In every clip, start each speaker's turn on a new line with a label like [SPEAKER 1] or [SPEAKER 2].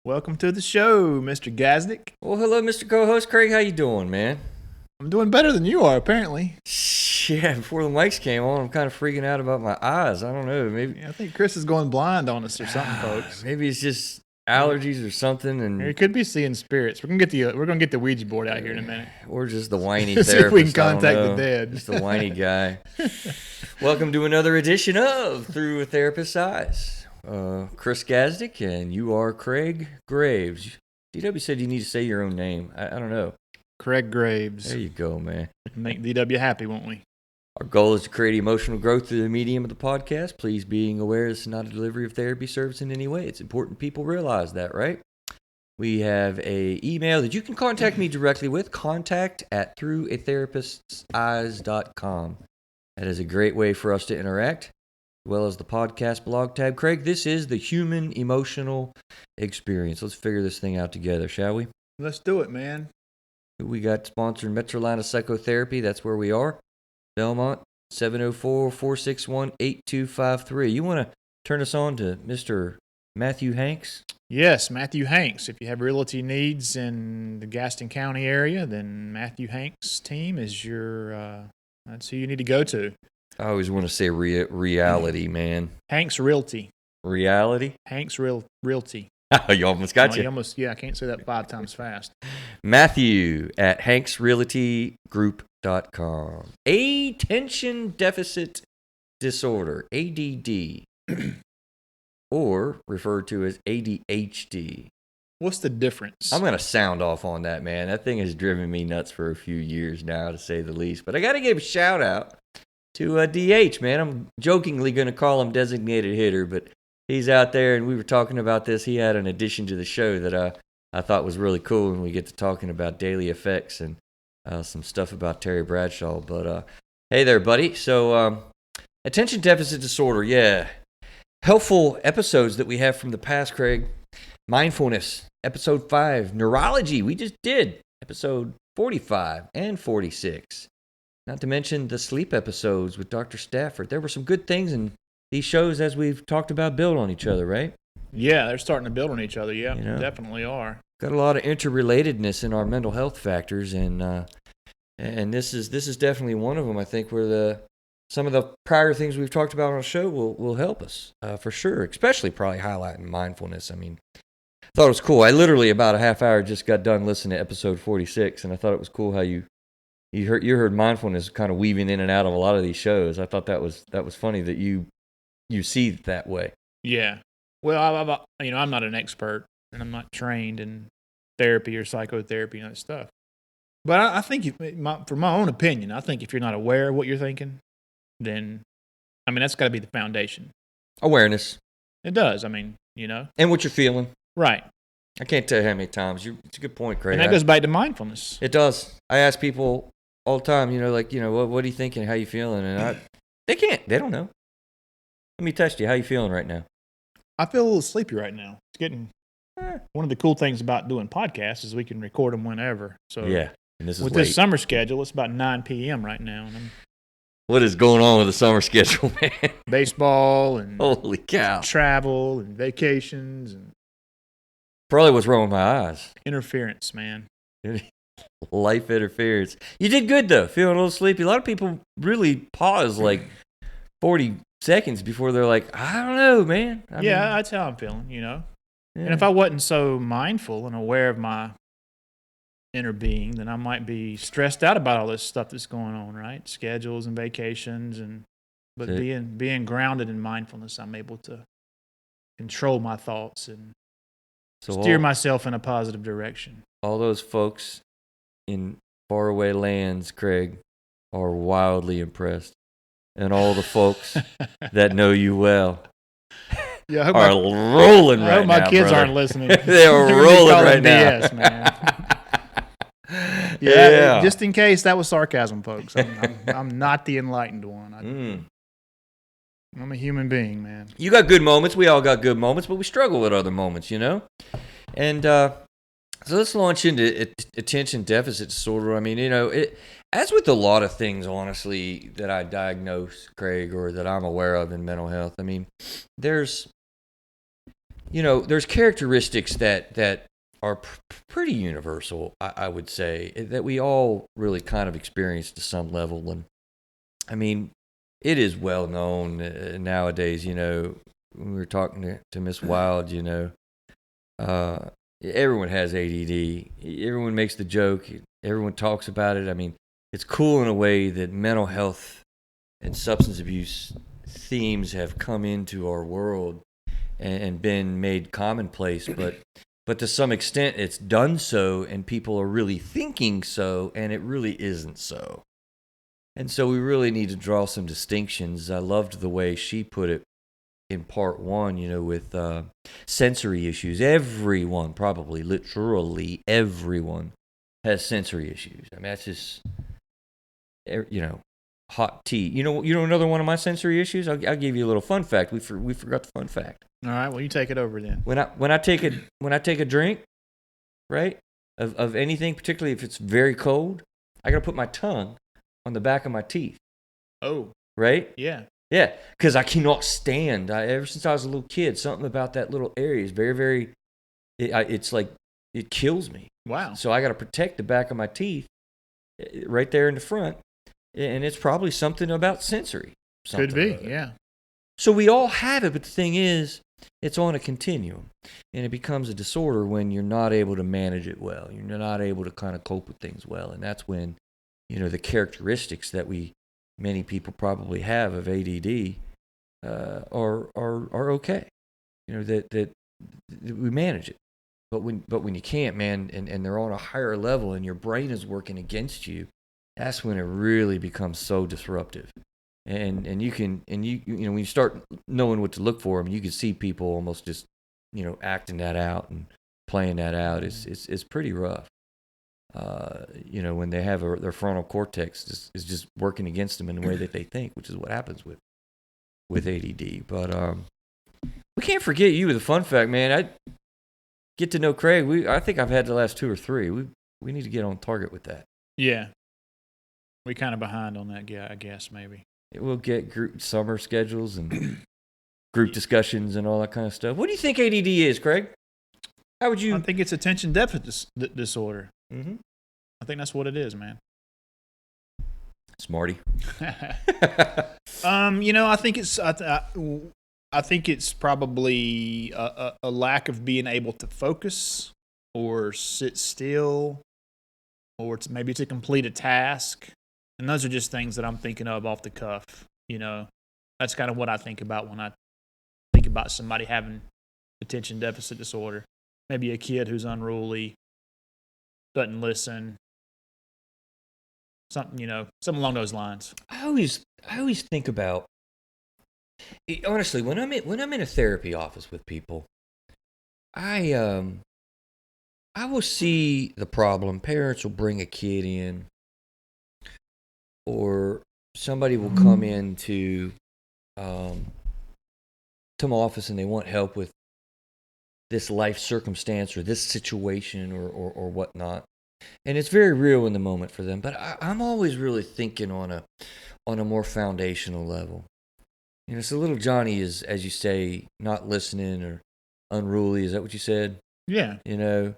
[SPEAKER 1] Welcome to the show, Mr. Gazdick.
[SPEAKER 2] Well, hello, Mr. Co-host Craig. How you doing, man?
[SPEAKER 1] I'm doing better than you are, apparently.
[SPEAKER 2] Yeah, before the mics came on, I'm kind of freaking out about my eyes. I don't know, maybe.
[SPEAKER 1] Yeah, I think Chris is going blind on us or something, folks.
[SPEAKER 2] Maybe it's just allergies or something,
[SPEAKER 1] Or he
[SPEAKER 2] and
[SPEAKER 1] could be seeing spirits. We're gonna get the Ouija board out here in a minute.
[SPEAKER 2] or just the whiny
[SPEAKER 1] See
[SPEAKER 2] therapist.
[SPEAKER 1] if we can
[SPEAKER 2] I don't
[SPEAKER 1] contact the
[SPEAKER 2] know.
[SPEAKER 1] dead.
[SPEAKER 2] Just the whiny guy. Welcome to another edition of Through a Therapist's Eyes. Chris Gazdick, and you are Craig Graves. DW said you need to say your own name. I don't know.
[SPEAKER 1] Craig Graves.
[SPEAKER 2] There you go, man.
[SPEAKER 1] Make DW happy, won't we?
[SPEAKER 2] Our goal is to create emotional growth through the medium of the podcast. Please being aware this is not a delivery of therapy service in any way. It's important people realize that, right? We have a email that you can contact me directly with, contact@throughatherapist'seyes.com. That is a great way for us to interact, as well as the podcast blog tab. Craig, this is the human emotional experience. Let's figure this thing out together, shall we?
[SPEAKER 1] Let's do it, man.
[SPEAKER 2] We got sponsored Metrolina Psychotherapy. That's where we are. Belmont, 704-461-8253. You want to turn us on to Mr. Matthew Hanks?
[SPEAKER 1] Yes, Matthew Hanks. If you have realty needs in the Gaston County area, then Matthew Hanks' team is your. That's who you need to go to.
[SPEAKER 2] I always want to say reality, man.
[SPEAKER 1] Hanks Realty.
[SPEAKER 2] Reality?
[SPEAKER 1] Hanks Realty.
[SPEAKER 2] Oh, you almost got you.
[SPEAKER 1] I can't say that 5 times fast.
[SPEAKER 2] Matthew at hanksrealitygroup.com. Attention Deficit Disorder, ADD, or referred to as ADHD.
[SPEAKER 1] What's the difference?
[SPEAKER 2] I'm going to sound off on that, man. That thing has driven me nuts for a few years now, to say the least. But I got to give a shout out to DH, man. I'm jokingly going to call him designated hitter, but he's out there, and we were talking about this. He had an addition to the show that I thought was really cool when we get to talking about daily effects and some stuff about Terry Bradshaw. But hey there, buddy. So attention deficit disorder, yeah. Helpful episodes that we have from the past, Craig. Mindfulness, episode 5. Neurology, we just did episode 45 and 46. Not to mention the sleep episodes with Dr. Stafford. There were some good things in these shows, as we've talked about, build on each other, right?
[SPEAKER 1] Yeah, they're starting to build on each other. Yeah,
[SPEAKER 2] You know?
[SPEAKER 1] definitely are.
[SPEAKER 2] Got a lot of interrelatedness in our mental health factors, and this is definitely one of them. I think where some of the prior things we've talked about on the show will help us for sure, especially probably highlighting mindfulness. I mean, I thought it was cool. I literally about a half hour just got done listening to episode 46, and I thought it was cool how you heard mindfulness kind of weaving in and out of a lot of these shows. I thought that was funny that you see it that way.
[SPEAKER 1] Yeah. Well, I'm not an expert, and I'm not trained in therapy or psychotherapy and that stuff. But I think, for my own opinion, I think if you're not aware of what you're thinking, then, that's got to be the foundation.
[SPEAKER 2] Awareness.
[SPEAKER 1] It does. And
[SPEAKER 2] what you're feeling.
[SPEAKER 1] Right.
[SPEAKER 2] I can't tell you how many times. It's a good point, Craig.
[SPEAKER 1] And that goes back to mindfulness.
[SPEAKER 2] It does. I ask people all the time, what are you thinking? How you feeling? And they don't know. Let me test you. How you feeling right now?
[SPEAKER 1] I feel a little sleepy right now. It's getting one of the cool things about doing podcasts is we can record them whenever. So
[SPEAKER 2] yeah, and this is
[SPEAKER 1] with
[SPEAKER 2] late.
[SPEAKER 1] this summer schedule, it's about 9 p.m. right now. And
[SPEAKER 2] what is going on with the summer schedule, man?
[SPEAKER 1] Baseball and
[SPEAKER 2] holy cow,
[SPEAKER 1] travel and vacations and
[SPEAKER 2] probably what's wrong with my eyes.
[SPEAKER 1] Interference, man.
[SPEAKER 2] Life interference. You did good though. Feeling a little sleepy. A lot of people really pause like 40 seconds before they're like, I don't know, man. I mean,
[SPEAKER 1] that's how I'm feeling,
[SPEAKER 2] Yeah.
[SPEAKER 1] And if I wasn't so mindful and aware of my inner being, then I might be stressed out about all this stuff that's going on, right? Schedules and vacations, but being grounded in mindfulness, I'm able to control my thoughts and steer myself in a positive direction.
[SPEAKER 2] All those folks in faraway lands, Craig, are wildly impressed. And all the folks that know you well are rolling right now. I hope
[SPEAKER 1] my kids
[SPEAKER 2] brother.
[SPEAKER 1] aren't listening.
[SPEAKER 2] They are rolling right now.
[SPEAKER 1] BS, man. Yeah, just in case that was sarcasm, folks. I'm not the enlightened one. I'm a human being, man.
[SPEAKER 2] You got good moments. We all got good moments, but we struggle with other moments, And so let's launch into attention deficit disorder. As with a lot of things, honestly, that I diagnose, Craig, or that I'm aware of in mental health, there's there's characteristics that are pretty universal, I would say, that we all really kind of experience to some level. And I mean, it is well known nowadays, when we were talking to Miss Wild, everyone has ADD. Everyone makes the joke. Everyone talks about it. I mean, it's cool in a way that mental health and substance abuse themes have come into our world and been made commonplace, but to some extent it's done so, and people are really thinking so, and it really isn't so. And so we really need to draw some distinctions. I loved the way she put it in part one, with sensory issues. Everyone, probably literally everyone, has sensory issues. I mean, that's just, hot tea. You know another one of my sensory issues? I'll give you a little fun fact. We forgot the fun fact.
[SPEAKER 1] All right, well, you take it over then.
[SPEAKER 2] When I take a drink, right, of anything, particularly if it's very cold, I gotta put my tongue on the back of my teeth.
[SPEAKER 1] Oh,
[SPEAKER 2] right?
[SPEAKER 1] Yeah,
[SPEAKER 2] because I cannot stand. Ever since I was a little kid, something about that little area is very, very. It's like it kills me.
[SPEAKER 1] Wow.
[SPEAKER 2] So I gotta protect the back of my teeth, right there in the front, and it's probably something about sensory.
[SPEAKER 1] Could be, yeah.
[SPEAKER 2] So we all have it, but the thing is, it's on a continuum, and it becomes a disorder when you're not able to manage it well. You're not able to kind of cope with things well, and that's when, the characteristics that many people probably have of ADD are okay. That we manage it, but when you can't, man, and they're on a higher level, and your brain is working against you, that's when it really becomes so disruptive. And when you start knowing what to look for them, you can see people almost just acting that out and playing that out. It's pretty rough. When they have their frontal cortex is just working against them in the way that they think, which is what happens with ADD. But we can't forget you with a fun fact, man. I get to know Craig. I think I've had the last 2 or 3. We need to get on target with that.
[SPEAKER 1] Yeah, we kind of behind on that, I guess, maybe.
[SPEAKER 2] We'll get group summer schedules and group discussions and all that kind of stuff. What do you think ADD is, Craig? How would you?
[SPEAKER 1] I think it's attention deficit disorder.
[SPEAKER 2] Mm-hmm.
[SPEAKER 1] I think that's what it is, man.
[SPEAKER 2] Smarty.
[SPEAKER 1] I think it's. I think it's probably a lack of being able to focus or sit still, or maybe to complete a task. And those are just things that I'm thinking of off the cuff. That's kind of what I think about when I think about somebody having attention deficit disorder. Maybe a kid who's unruly, doesn't listen, something along those lines.
[SPEAKER 2] I always think about, honestly, when I'm in a therapy office with people, I will see the problem. Parents will bring a kid in, or somebody will come into to my office and they want help with this life circumstance or this situation or whatnot, and it's very real in the moment for them. But I'm always really thinking on a more foundational level. So little Johnny is, as you say, not listening or unruly. Is that what you said?
[SPEAKER 1] Yeah.
[SPEAKER 2] And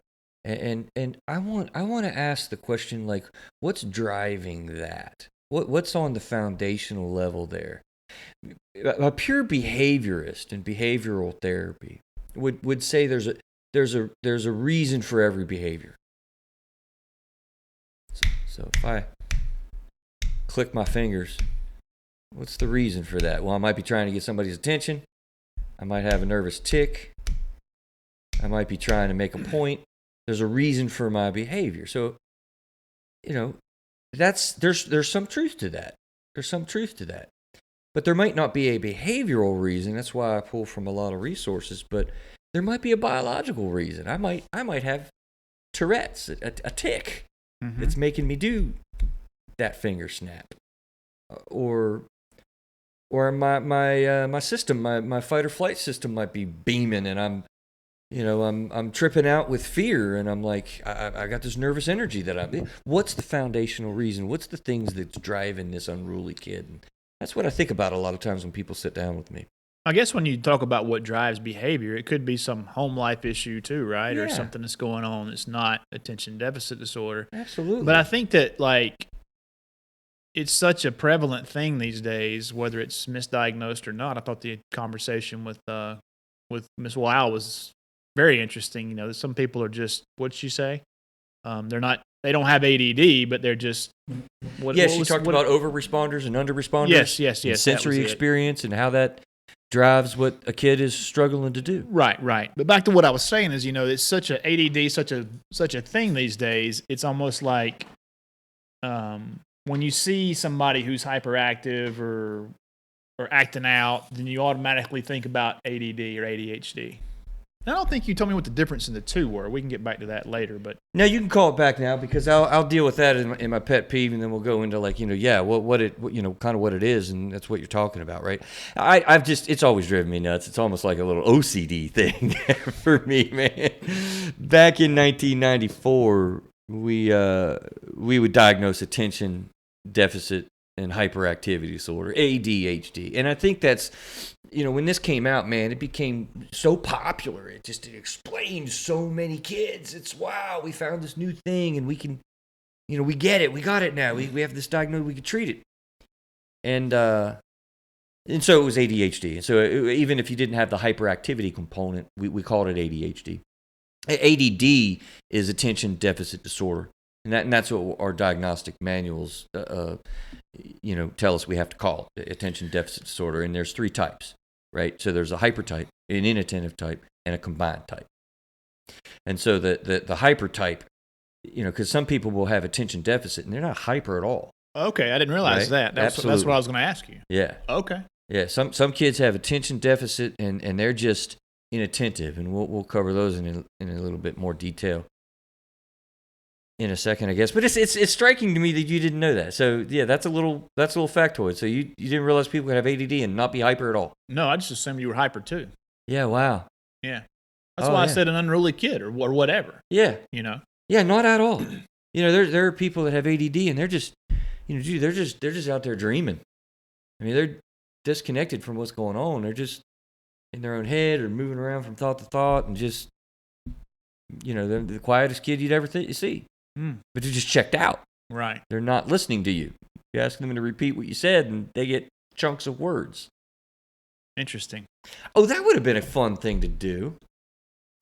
[SPEAKER 2] I want to ask the question, like, what's driving that? What's on the foundational level there? A pure behaviorist in behavioral therapy would say there's a reason for every behavior. So if I click my fingers, what's the reason for that? Well, I might be trying to get somebody's attention. I might have a nervous tick. I might be trying to make a point. There's a reason for my behavior. So, there's some truth to that. There's some truth to that. But there might not be a behavioral reason. That's why I pull from a lot of resources. But there might be a biological reason. I might have Tourette's, a tick, that's making me do that finger snap, or my system, my fight or flight system might be beaming, and I'm tripping out with fear, and I'm like, I got this nervous energy that what's the foundational reason? What's the things that's driving this unruly kid? And that's what I think about a lot of times when people sit down with me.
[SPEAKER 1] I guess when you talk about what drives behavior, it could be some home life issue too, right? Or
[SPEAKER 2] Yeah.
[SPEAKER 1] something that's going on that's not attention deficit disorder.
[SPEAKER 2] Absolutely.
[SPEAKER 1] But I think that like it's such a prevalent thing these days, whether it's misdiagnosed or not. I thought the conversation with Miss Wild was very interesting. You know, some people are just, what'd she say? They don't have ADD, but they're just.
[SPEAKER 2] She talked about over responders and under responders.
[SPEAKER 1] Yes.
[SPEAKER 2] And sensory experience and how that drives what a kid is struggling to do.
[SPEAKER 1] Right. But back to what I was saying is, you know, it's such a ADD, such a thing these days. It's almost like when you see somebody who's hyperactive or acting out, then you automatically think about ADD or ADHD. I don't think you told me what the difference in the two were. We can get back to that later, but
[SPEAKER 2] no, you can call it back now because I'll deal with that in my pet peeve, and then we'll go into like kind of what it is, and that's what you're talking about, right? It's always driven me nuts. It's almost like a little OCD thing for me, man. Back in 1994, we would diagnose attention deficit and hyperactivity disorder, ADHD, and I think that's. When this came out, man, it became so popular. It explained so many kids. It's wow, we found this new thing, and we can, we get it. We got it now. We have this diagnosis. We can treat it. And so it was ADHD. And so even if you didn't have the hyperactivity component, we called it ADHD. ADD is attention deficit disorder, and that's what our diagnostic manuals, tell us we have to call it, attention deficit disorder. And there's 3 types. Right, so there's a hyper type, an inattentive type, and a combined type. And so the hyper type, because some people will have attention deficit and they're not hyper at all.
[SPEAKER 1] Okay, I didn't realize that. That's what I was going to ask you.
[SPEAKER 2] Yeah.
[SPEAKER 1] Okay.
[SPEAKER 2] Yeah, some kids have attention deficit and they're just inattentive, and we'll cover those in a little bit more detail in a second, I guess. But it's striking to me that you didn't know that. So yeah, that's a little factoid. So you didn't realize people could have ADD and not be hyper at all.
[SPEAKER 1] No, I just assumed you were hyper too.
[SPEAKER 2] Yeah. Wow.
[SPEAKER 1] Yeah. That's why I said an unruly kid or whatever.
[SPEAKER 2] Yeah. Yeah, not at all. There are people that have ADD and they're just, they're just out there dreaming. I mean, they're disconnected from what's going on. They're just in their own head or moving around from thought to thought and just, they're the quietest kid you'd ever see. But they're just checked out.
[SPEAKER 1] Right.
[SPEAKER 2] They're not listening to you. You're asking them to repeat what you said, and they get chunks of words.
[SPEAKER 1] Interesting.
[SPEAKER 2] Oh, that would have been a fun thing to do.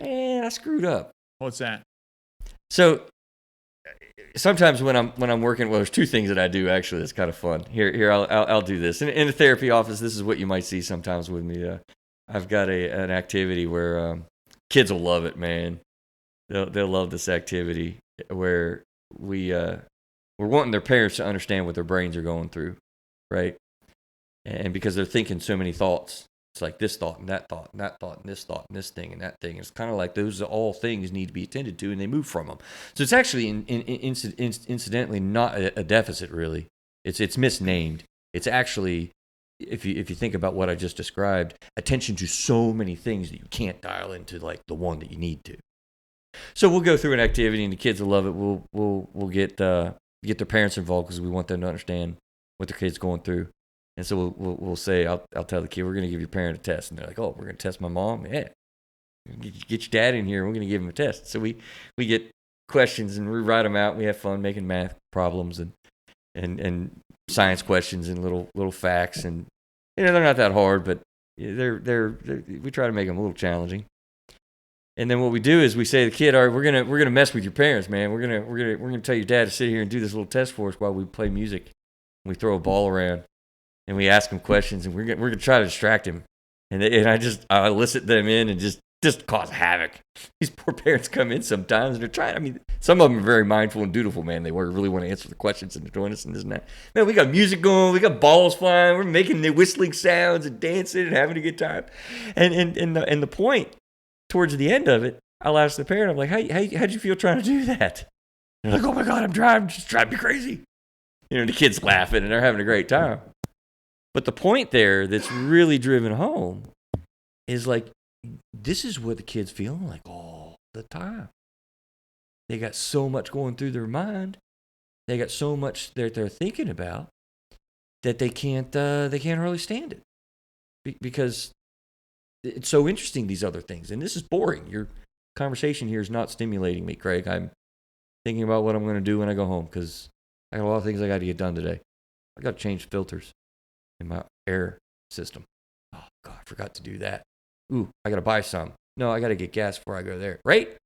[SPEAKER 2] Man, I screwed up.
[SPEAKER 1] What's that?
[SPEAKER 2] So sometimes when I'm working, well, there's 2 things that I do actually that's kind of fun. Here, I'll do this. In the therapy office, this is what you might see sometimes with me. I've got an activity where kids will love it, man. They'll love this activity where we're wanting their parents to understand what their brains are going through, right? And because they're thinking so many thoughts, it's like this thought and that thought and that thought and this thought and this thing and that thing. It's kind of like those all things need to be attended to, and they move from them. So it's actually incidentally not a deficit, really. It's misnamed. It's actually, if you think about what I just described, attention to so many things that you can't dial into like the one that you need to. So we'll go through an activity, and the kids will love it. We'll get their parents involved because we want them to understand what their kid's going through. And so we'll say, I'll tell the kid, we're going to give your parent a test, and they're like, oh, we're going to test my mom. Yeah, get your dad in here. We're going to give him a test. So we get questions and we write them out. We have fun making math problems and science questions and little facts, and they're not that hard, but they're we try to make them a little challenging. And then what we do is we say to the kid, all right, we're gonna mess with your parents, man. We're gonna tell your dad to sit here and do this little test for us while we play music. We throw a ball around and we ask him questions, and we're gonna try to distract him. And I elicit them in and just cause havoc. These poor parents come in sometimes and they're trying. I mean, some of them are very mindful and dutiful, man. They really want to answer the questions and they're doing this and this and that. Man, we got music going, we got balls flying, we're making the whistling sounds and dancing and having a good time. And the point. Towards the end of it, I'll ask the parent, I'm like, how'd you feel trying to do that? And they're like, oh my God, just driving me crazy. The kid's laughing and they're having a great time. But the point there that's really driven home is like, this is what the kid's feeling like all the time. They got so much going through their mind. They got so much that they're thinking about that they can't hardly stand it. Because it's so interesting, these other things. And this is boring. Your conversation here is not stimulating me, Craig. I'm thinking about what I'm going to do when I go home because I got a lot of things I got to get done today. I got to change filters in my air system. Oh, God, I forgot to do that. Ooh, I got to buy some. No, I got to get gas before I go there. Right?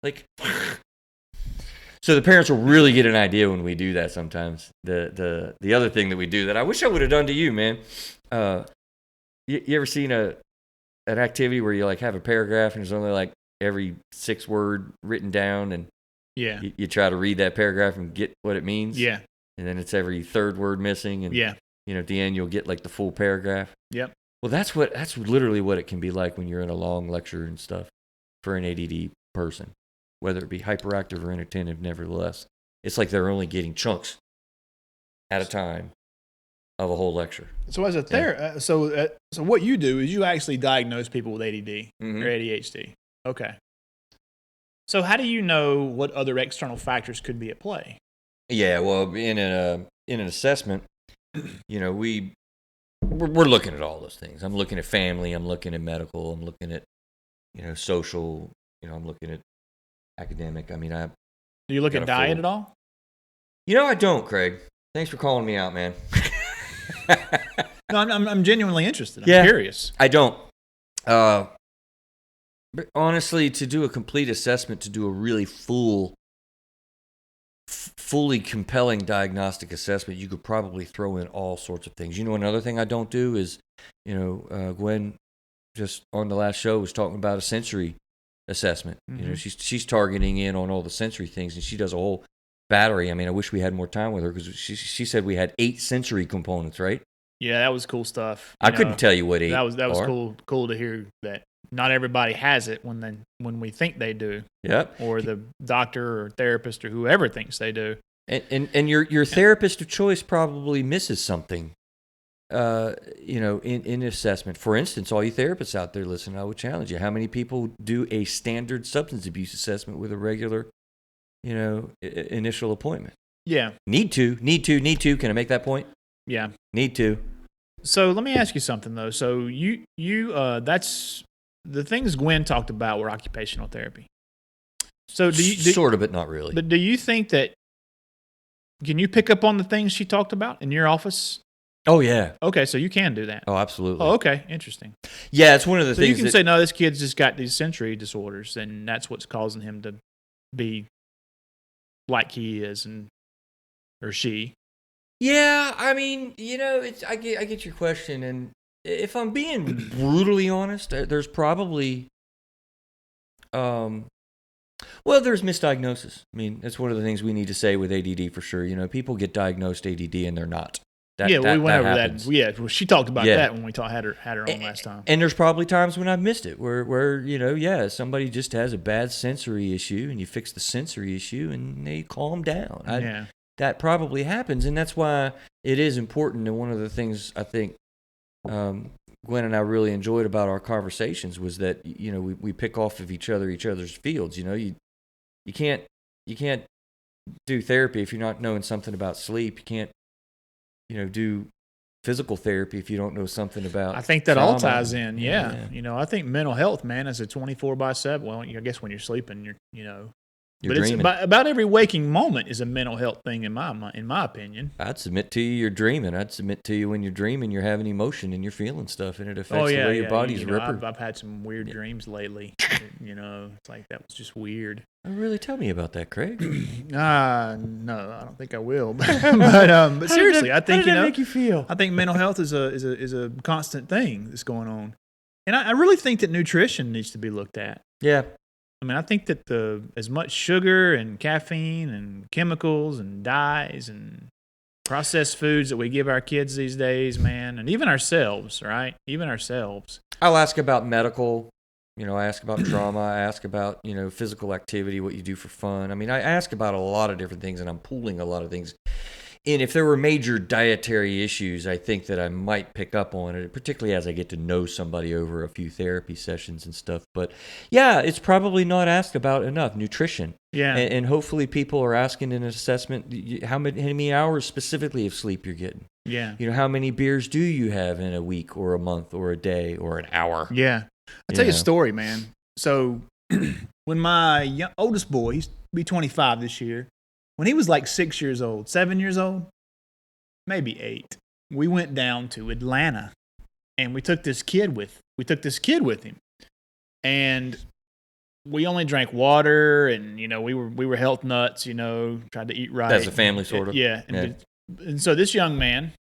[SPEAKER 2] Like, so the parents will really get an idea when we do that sometimes. The other thing that we do that I wish I would have done to you, man. You ever seen an activity where you like have a paragraph and there's only like every 6 word written down, and you try to read that paragraph and get what it means?
[SPEAKER 1] Yeah.
[SPEAKER 2] And then it's every 3rd word missing, and at the end you'll get like the full paragraph.
[SPEAKER 1] Yep.
[SPEAKER 2] Well, that's literally what it can be like when you're in a long lecture and stuff for an ADD person, whether it be hyperactive or inattentive. Nevertheless, it's like they're only getting chunks at a time of a whole lecture.
[SPEAKER 1] So as a therapist, so what you do is you actually diagnose people with ADD or ADHD. Okay. So how do you know what other external factors could be at play?
[SPEAKER 2] Yeah, well, in an assessment, we're looking at all those things. I'm looking at family. I'm looking at medical. I'm looking at social. I'm looking at academic. I mean, do
[SPEAKER 1] you look at diet at all?
[SPEAKER 2] I don't, Craig. Thanks for calling me out, man.
[SPEAKER 1] No, I'm genuinely interested. I'm curious.
[SPEAKER 2] I don't. But honestly, to do a complete assessment, to do a really fully compelling diagnostic assessment, you could probably throw in all sorts of things. Another thing I don't do is, Gwen just on the last show was talking about a sensory assessment. Mm-hmm. She's targeting in on all the sensory things, and she does a whole battery. I mean, I wish we had more time with her because she said we had 8 sensory components, right?
[SPEAKER 1] Yeah, that was cool stuff.
[SPEAKER 2] I couldn't tell you what 8
[SPEAKER 1] that was
[SPEAKER 2] are.
[SPEAKER 1] cool to hear that not everybody has it when we think they do.
[SPEAKER 2] Yep.
[SPEAKER 1] Or the doctor or therapist or whoever thinks they do.
[SPEAKER 2] And your therapist of choice probably misses something. In assessment. For instance, all you therapists out there listening, I would challenge you. How many people do a standard substance abuse assessment with a regular, initial appointment?
[SPEAKER 1] Yeah.
[SPEAKER 2] Need to. Can I make that point?
[SPEAKER 1] Yeah.
[SPEAKER 2] Need to.
[SPEAKER 1] So let me ask you something though. So you that's the things Gwen talked about were occupational therapy. So
[SPEAKER 2] sort of, but not really.
[SPEAKER 1] But do you think that can you pick up on the things she talked about in your office?
[SPEAKER 2] Oh, yeah.
[SPEAKER 1] Okay, so you can do that.
[SPEAKER 2] Oh, absolutely.
[SPEAKER 1] Oh, okay. Interesting.
[SPEAKER 2] Yeah, it's one of the things.
[SPEAKER 1] So you can say, no, this kid's just got these sensory disorders, and that's what's causing him to be like he is, or she.
[SPEAKER 2] Yeah, I mean, I get your question, and if I'm being brutally honest, there's probably, there's misdiagnosis. I mean, that's one of the things we need to say with ADD for sure. People get diagnosed ADD and they're not.
[SPEAKER 1] We went over that. Yeah, well, she talked about that when we had her on last time.
[SPEAKER 2] And there's probably times when I've missed it, where somebody just has a bad sensory issue, and you fix the sensory issue, and they calm down. That probably happens, and that's why it is important. And one of the things I think Gwen and I really enjoyed about our conversations was that we pick off of each other's fields. You can't do therapy if you're not knowing something about sleep. You can't do physical therapy if you don't know something about.
[SPEAKER 1] I think that all ties in. Yeah. I think mental health, man, is a 24/7. Well, I guess when you're sleeping, you're
[SPEAKER 2] dreaming.
[SPEAKER 1] It's about every waking moment is a mental health thing in my opinion.
[SPEAKER 2] I'd submit to you you're dreaming. I'd submit to you when you're dreaming you're having emotion and you're feeling stuff, and it affects the way your body's ripping.
[SPEAKER 1] I've had some weird dreams lately. It's like that was just weird.
[SPEAKER 2] Really, tell me about that, Craig.
[SPEAKER 1] No, I don't think I will. But seriously, I think
[SPEAKER 2] how did that make you feel?
[SPEAKER 1] I think mental health is a constant thing that's going on, and I really think that nutrition needs to be looked at.
[SPEAKER 2] Yeah.
[SPEAKER 1] I mean, I think that as much sugar and caffeine and chemicals and dyes and processed foods that we give our kids these days, man, and even ourselves, right? Even ourselves.
[SPEAKER 2] I'll ask about medical. I ask about trauma. I ask about, physical activity, what you do for fun. I mean, I ask about a lot of different things, and I'm pooling a lot of things. And if there were major dietary issues, I think that I might pick up on it, particularly as I get to know somebody over a few therapy sessions and stuff. But yeah, it's probably not asked about enough. Nutrition.
[SPEAKER 1] Yeah.
[SPEAKER 2] And hopefully people are asking in an assessment, how many hours specifically of sleep you're getting.
[SPEAKER 1] Yeah.
[SPEAKER 2] How many beers do you have in a week or a month or a day or an hour?
[SPEAKER 1] Yeah. I'll tell you a story, man. So when my oldest boy, he's be 25 this year, when he was like 6 years old, 7 years old, maybe 8, we went down to Atlanta and we took this kid with him. And we only drank water and, we were health nuts, tried to eat right.
[SPEAKER 2] As a family, sort of.
[SPEAKER 1] Yeah. And so this young man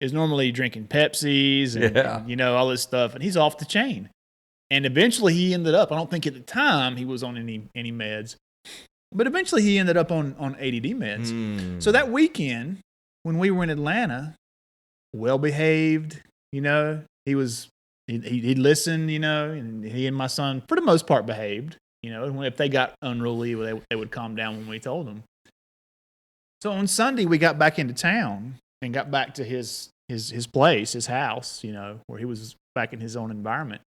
[SPEAKER 1] is normally drinking Pepsis and all this stuff, and he's off the chain. And eventually he ended up, I don't think at the time he was on any meds, but eventually he ended up on ADD meds. So that weekend when we were in Atlanta, well-behaved, he listened, and he and my son, for the most part, behaved. And if they got unruly, they would calm down when we told them. So on Sunday, we got back into town and got back to his place, his house, where he was back in his own environment.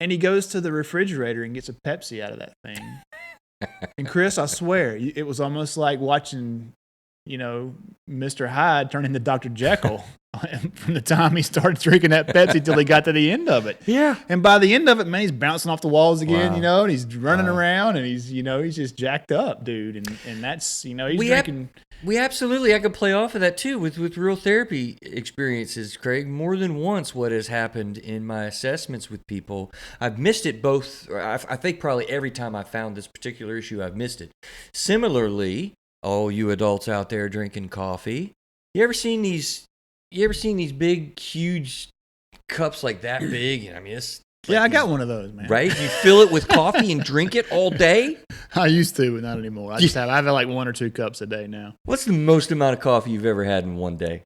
[SPEAKER 1] And he goes to the refrigerator and gets a Pepsi out of that thing. And Chris, I swear, it was almost like watching, Mr. Hyde turn into Dr. Jekyll from the time he started drinking that Pepsi till he got to the end of it.
[SPEAKER 2] Yeah.
[SPEAKER 1] And by the end of it, man, he's bouncing off the walls again,
[SPEAKER 2] Wow.
[SPEAKER 1] and he's running around and he's just jacked up, dude. And that's, he's drinking.
[SPEAKER 2] We absolutely, I could play off of that too with real therapy experiences, Craig. More than once, what has happened in my assessments with people, I've missed it both. I think probably every time I found this particular issue, I've missed it. Similarly, all you adults out there drinking coffee, you ever seen these big, huge cups like that big? It's
[SPEAKER 1] I got one of those, man.
[SPEAKER 2] Right? You fill it with coffee and drink it all day?
[SPEAKER 1] I used to, but not anymore. I have like 1 or 2 cups a day now.
[SPEAKER 2] What's the most amount of coffee you've ever had in one day?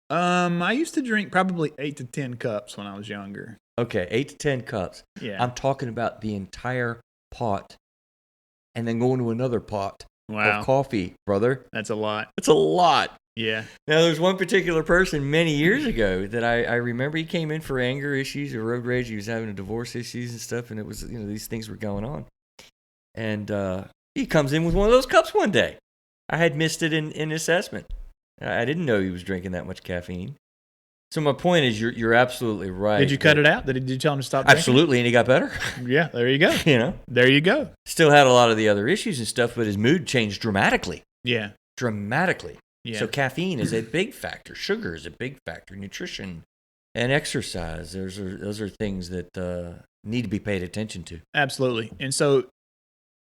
[SPEAKER 1] I used to drink probably 8 to 10 cups when I was younger.
[SPEAKER 2] Okay, 8 to 10 cups.
[SPEAKER 1] Yeah.
[SPEAKER 2] I'm talking about the entire pot and then going to another pot of coffee, brother.
[SPEAKER 1] That's a lot.
[SPEAKER 2] It's a lot.
[SPEAKER 1] Yeah.
[SPEAKER 2] Now, there's one particular person many years ago that I remember. He came in for anger issues or road rage. He was having divorce issues and stuff, and it was, these things were going on. And he comes in with one of those cups one day. I had missed it in assessment. I didn't know he was drinking that much caffeine. So my point is, you're absolutely right.
[SPEAKER 1] Did you cut it out? Did you tell him to stop drinking?
[SPEAKER 2] Absolutely, and he got better.
[SPEAKER 1] Yeah, there you go. There you go.
[SPEAKER 2] Still had a lot of the other issues and stuff, but his mood changed dramatically.
[SPEAKER 1] Yeah.
[SPEAKER 2] Dramatically.
[SPEAKER 1] Yeah.
[SPEAKER 2] So caffeine is a big factor. Sugar is a big factor. Nutrition and exercise. Those are things that need to be paid attention to.
[SPEAKER 1] Absolutely. And so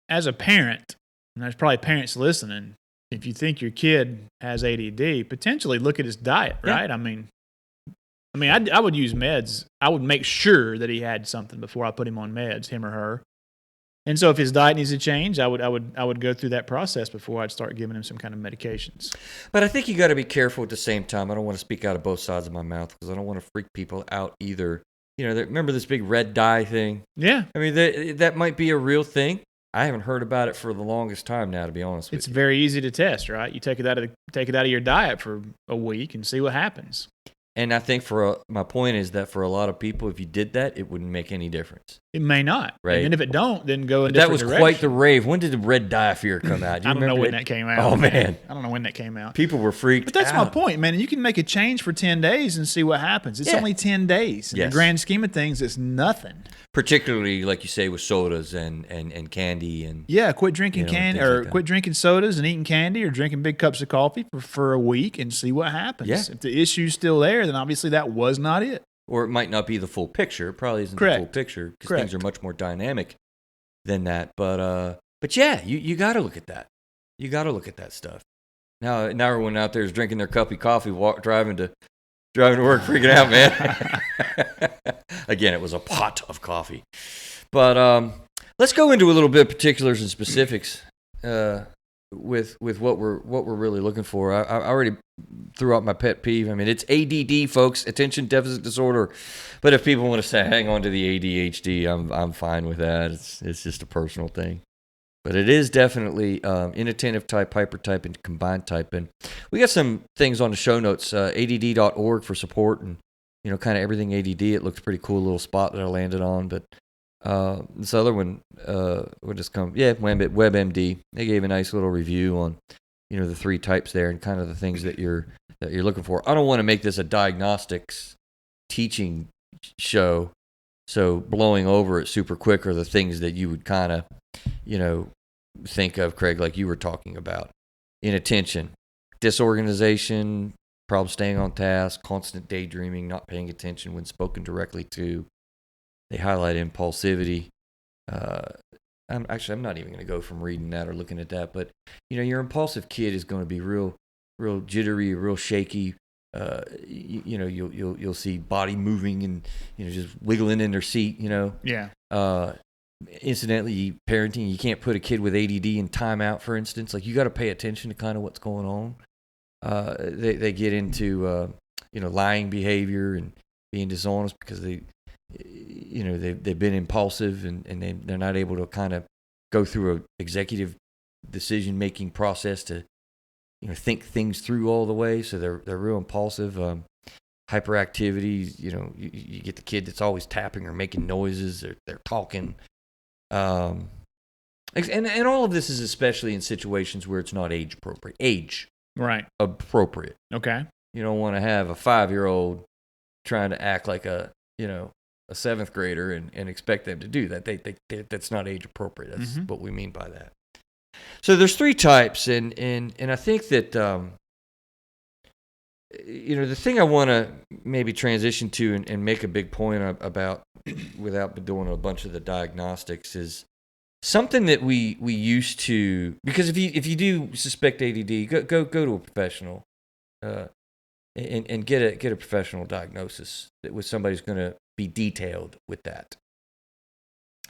[SPEAKER 1] as a parent, and there's probably parents listening, if you think your kid has ADD, potentially look at his diet, right? Yeah. I would use meds. I would make sure that he had something before I put him on meds, him or her. And so if his diet needs to change, I would go through that process before I'd start giving him some kind of medications.
[SPEAKER 2] But I think you got to be careful at the same time. I don't want to speak out of both sides of my mouth because I don't want to freak people out either. Remember this big red dye thing?
[SPEAKER 1] Yeah.
[SPEAKER 2] That might be a real thing. I haven't heard about it for the longest time now, to be honest with you.
[SPEAKER 1] It's very easy to test, right? You take it out of your diet for a week and see what happens.
[SPEAKER 2] And I think my point is that for a lot of people, if you did that, it wouldn't make any difference.
[SPEAKER 1] It may not.
[SPEAKER 2] Right.
[SPEAKER 1] And if it don't, then go in
[SPEAKER 2] That
[SPEAKER 1] different
[SPEAKER 2] was
[SPEAKER 1] direction.
[SPEAKER 2] quite the rave. When did the red dye fear come out?
[SPEAKER 1] I don't know when that came out.
[SPEAKER 2] Oh, man.
[SPEAKER 1] I don't know when that came out.
[SPEAKER 2] People were freaked out.
[SPEAKER 1] But that's my point, man. You can make a change for 10 days and see what happens. It's only 10 days. In the grand scheme of things, it's nothing.
[SPEAKER 2] Particularly, like you say, with sodas and candy.
[SPEAKER 1] Quit drinking candy or quit drinking sodas and eating candy or drinking big cups of coffee for a week and see what happens. Yeah. If the issue's still there, then obviously that was not it.
[SPEAKER 2] Or it might not be the full picture. It probably isn't the full picture because things are much more dynamic than that. But yeah, you got to look at that. You got to look at that stuff. Now everyone out there is drinking their cup of coffee, driving to work, freaking out, man. Again, it was a pot of coffee. But let's go into a little bit of particulars and specifics with what we're really looking for. I already threw out my pet peeve. It's ADD, folks, attention deficit disorder. But if people want to say hang on to the ADHD, I'm fine with that. It's just a personal thing. But it is definitely inattentive type, hyper type, and combined type. And we got some things on the show notes, add.org for support and kind of everything ADD. It looks pretty cool little spot that I landed on. But This other one would just come, WebMD. They gave a nice little review on, the 3 types there and kind of the things that you're looking for. I don't want to make this a diagnostics teaching show, so blowing over it super quick are the things that you would kind of, think of, Craig, like you were talking about. Inattention, disorganization, problem staying on task, constant daydreaming, not paying attention when spoken directly to. They highlight impulsivity. I'm not even going to go from reading that or looking at that, but your impulsive kid is going to be real jittery, real shaky. You'll see body moving and just wiggling in their seat.
[SPEAKER 1] Yeah.
[SPEAKER 2] Incidentally, parenting, you can't put a kid with ADD in timeout, for instance. Like, you got to pay attention to kind of what's going on. They get into lying behavior and being dishonest because they've been impulsive and they're not able to kind of go through a executive decision making process to think things through all the way. So they're real impulsive. Hyperactivity, you get the kid that's always tapping or making noises. They're talking. And all of this is especially in situations where it's not age appropriate. Age
[SPEAKER 1] right
[SPEAKER 2] appropriate.
[SPEAKER 1] Okay.
[SPEAKER 2] You don't want to have a 5-year-old trying to act like a 7th grader and expect them to do that. That's not age appropriate. That's what we mean by that. So there's 3 types, and I think that the thing I want to maybe transition to and make a big point about, without doing a bunch of the diagnostics, is something that we used to, because if you do suspect ADD, go to a professional and get a professional diagnosis with somebody who's going to be detailed with that.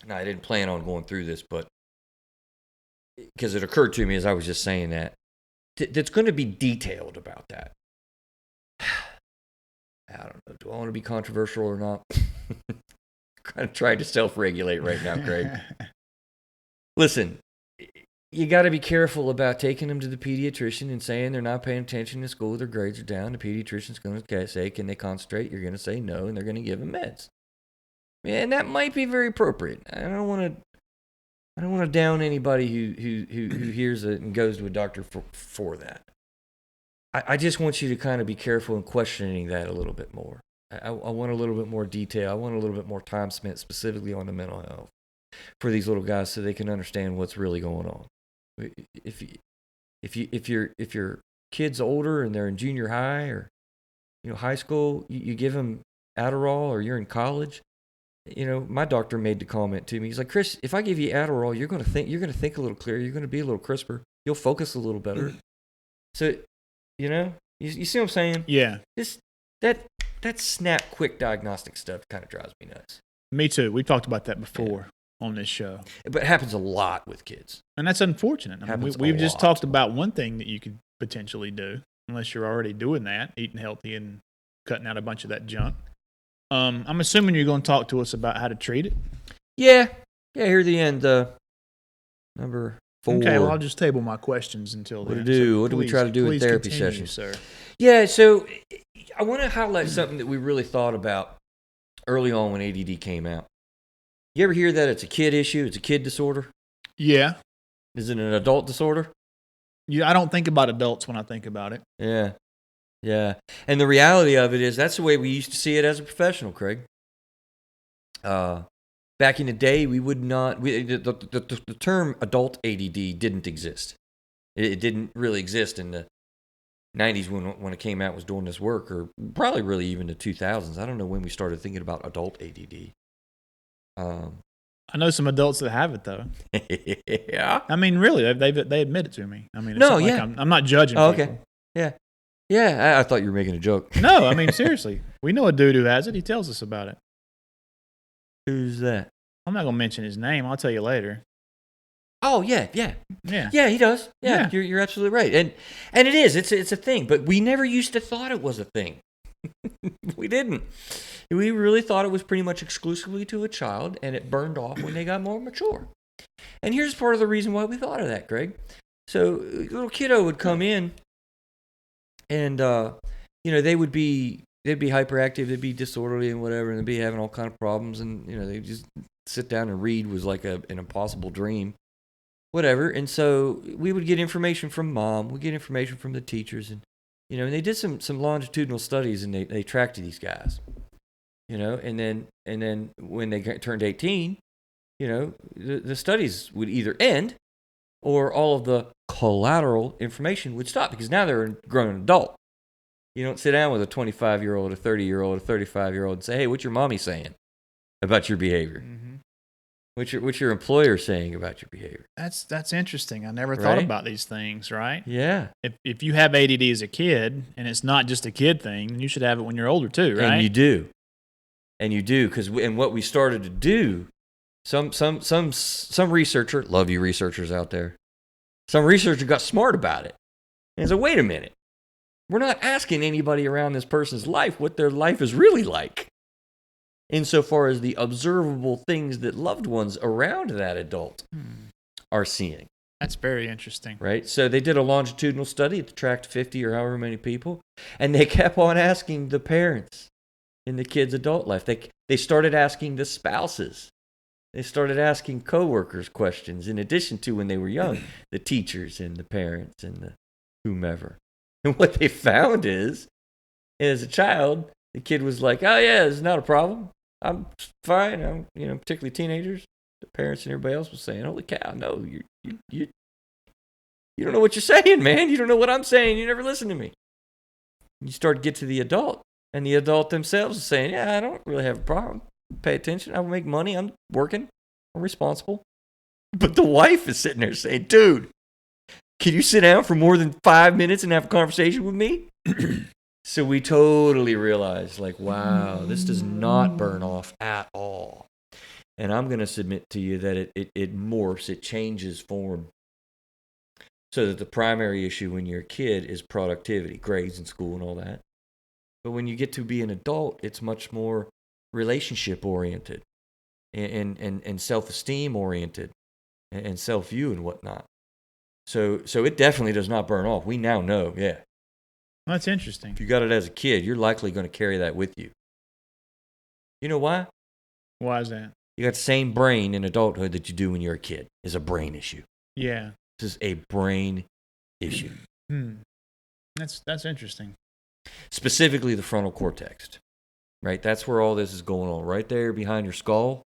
[SPEAKER 2] Now, I didn't plan on going through this, but because it occurred to me as I was just saying that's going to be detailed about that. I don't know. Do I want to be controversial or not? Kind of trying to self-regulate right now, Craig. Listen, you got to be careful about taking them to the pediatrician and saying they're not paying attention in school, their grades are down. The pediatrician's going to say, can they concentrate? You're going to say no, and they're going to give them meds. And that might be very appropriate. I don't want to down anybody who hears it and goes to a doctor for that. I just want you to kind of be careful in questioning that a little bit more. I want a little bit more detail. I want a little bit more time spent specifically on the mental health for these little guys so they can understand what's really going on. If your kid's older and they're in junior high or high school, you give them Adderall, or you're in college. My doctor made the comment to me. He's like, Chris, if I give you Adderall, you're going to think a little clearer. You're going to be a little crisper. You'll focus a little better. So, you see what I'm saying?
[SPEAKER 1] Yeah.
[SPEAKER 2] That snap quick diagnostic stuff kind of drives me nuts.
[SPEAKER 1] Me too. We've talked about that before on this show.
[SPEAKER 2] But it happens a lot with kids.
[SPEAKER 1] And that's unfortunate. We've just talked about one thing that you could potentially do, unless you're already doing that, eating healthy and cutting out a bunch of that junk. I'm assuming you're going to talk to us about how to treat it.
[SPEAKER 2] Yeah. Here at the end, number 4.
[SPEAKER 1] Okay, well, I'll just table my questions until then.
[SPEAKER 2] What do we try to do in therapy sessions?
[SPEAKER 1] Sir.
[SPEAKER 2] Yeah, so I want to highlight something that we really thought about early on when ADD came out. You ever hear that it's a kid issue? It's a kid disorder?
[SPEAKER 1] Yeah.
[SPEAKER 2] Is it an adult disorder?
[SPEAKER 1] Yeah, I don't think about adults when I think about it.
[SPEAKER 2] Yeah. And the reality of it is that's the way we used to see it as a professional, Craig. Back in the day, we would not... The term adult ADD didn't exist. It didn't really exist in the 90s when it came out, was doing this work, or probably really even the 2000s. I don't know when we started thinking about adult ADD.
[SPEAKER 1] I know some adults that have it, though.
[SPEAKER 2] Yeah?
[SPEAKER 1] I mean, really, they admit it to me. I mean, it's
[SPEAKER 2] no,
[SPEAKER 1] not
[SPEAKER 2] yeah.
[SPEAKER 1] like I'm not judging people.
[SPEAKER 2] Okay. Yeah. Yeah, I thought you were making a joke.
[SPEAKER 1] No, I mean, seriously. We know a dude who has it. He tells us about it.
[SPEAKER 2] Who's that?
[SPEAKER 1] I'm not going to mention his name. I'll tell you later.
[SPEAKER 2] Oh, yeah. Yeah, he does. Yeah. You're absolutely right. And it is. It's a thing. But we never used to thought it was a thing. We didn't. We really thought it was pretty much exclusively to a child, and it burned off when they got more mature. And here's part of the reason why we thought of that, Greg. So a little kiddo would come in, and they'd be hyperactive, they'd be disorderly and whatever, and they'd be having all kind of problems, and they just sit down and read was like an impossible dream, whatever. And so we would get information from mom, we get information from the teachers, and and they did some longitudinal studies, and they tracked these guys, and then when they turned 18, the studies would either end or all of the collateral information would stop, because now they're a grown adult. You don't sit down with a 25-year-old, a 30-year-old, a 35-year-old and say, hey, what's your mommy saying about your behavior?
[SPEAKER 1] Mm-hmm.
[SPEAKER 2] What's your employer saying about your behavior?
[SPEAKER 1] That's interesting. I never thought about these things, right?
[SPEAKER 2] Yeah.
[SPEAKER 1] If you have ADD as a kid, and it's not just a kid thing, you should have it when you're older too, right?
[SPEAKER 2] And you do, because what we started to do, some researcher, love you researchers out there, some researcher got smart about it. And said, wait a minute, we're not asking anybody around this person's life what their life is really like, insofar as the observable things that loved ones around that adult are seeing.
[SPEAKER 1] That's very interesting.
[SPEAKER 2] Right? So they did a longitudinal study that tracked 50 or however many people, and they kept on asking the parents in the kid's adult life. They started asking the spouses. They started asking coworkers questions in addition to when they were young, the teachers and the parents and the whomever. And what they found is, as a child, the kid was like, oh yeah, it's not a problem. I'm fine. I'm, particularly teenagers, the parents and everybody else was saying, holy cow, no, you don't know what you're saying, man. You don't know what I'm saying. You never listen to me. You start to get to the adult, and the adult themselves is saying, yeah, I don't really have a problem. Pay attention. I make money. I'm working. I'm responsible. But the wife is sitting there saying, dude, can you sit down for more than 5 minutes and have a conversation with me? So we totally realized, like, wow, this does not burn off at all. And I'm going to submit to you that it morphs, it changes form. So that the primary issue when you're a kid is productivity, grades in school and all that. But when you get to be an adult, it's much more relationship oriented and self-esteem oriented and self-view and whatnot. So it definitely does not burn off. We now know, yeah.
[SPEAKER 1] That's interesting.
[SPEAKER 2] If you got it as a kid, you're likely going to carry that with you. You know why?
[SPEAKER 1] Why is that?
[SPEAKER 2] You got the same brain in adulthood that you do when you're a kid. It's a brain issue.
[SPEAKER 1] Yeah.
[SPEAKER 2] This is a brain issue.
[SPEAKER 1] That's interesting.
[SPEAKER 2] Specifically the frontal cortex, right? That's where all this is going on. Right there behind your skull,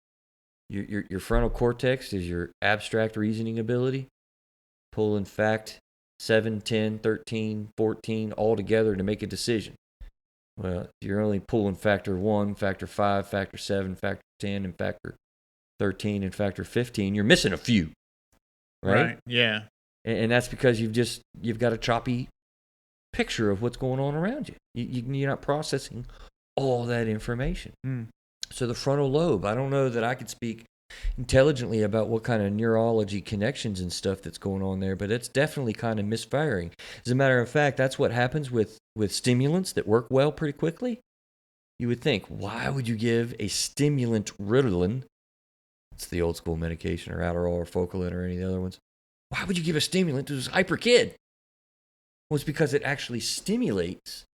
[SPEAKER 2] your frontal cortex is your abstract reasoning ability. Pulling fact 7, 10, 13, 14 all together to make a decision. Well, you're only pulling factor 1, factor 5, factor 7, factor 10, and factor 13 and factor 15. You're missing a few, right?
[SPEAKER 1] Yeah.
[SPEAKER 2] And that's because you've got a choppy picture of what's going on around you. You're not processing all that information. So the frontal lobe, I don't know that I could speak intelligently about what kind of neurology connections and stuff that's going on there, but it's definitely kind of misfiring. As a matter of fact, that's what happens with stimulants that work well pretty quickly. You would think, why would you give a stimulant Ritalin? It's the old school medication, or Adderall or Focalin or any of the other ones. Why would you give a stimulant to this hyper kid? Well, it's because it actually stimulates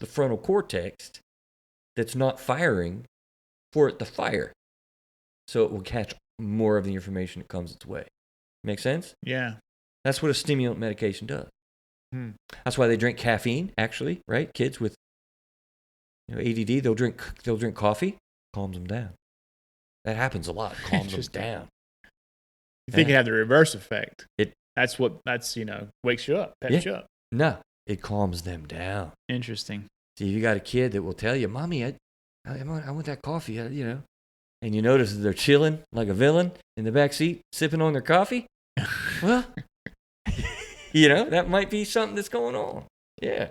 [SPEAKER 2] the frontal cortex that's not firing for it to fire. So it will catch more of the information that comes its way. Make sense?
[SPEAKER 1] Yeah.
[SPEAKER 2] That's what a stimulant medication does. That's why they drink caffeine, actually, right? Kids with ADD, they'll drink coffee, calms them down. That happens a lot. Calms them down.
[SPEAKER 1] You think it had the reverse effect? That's wakes you up, peps you up.
[SPEAKER 2] No, it calms them down.
[SPEAKER 1] Interesting.
[SPEAKER 2] See, you got a kid that will tell you, "Mommy, I want that coffee," and you notice that they're chilling like a villain in the back seat, sipping on their coffee. Well, that might be something that's going on. Yeah.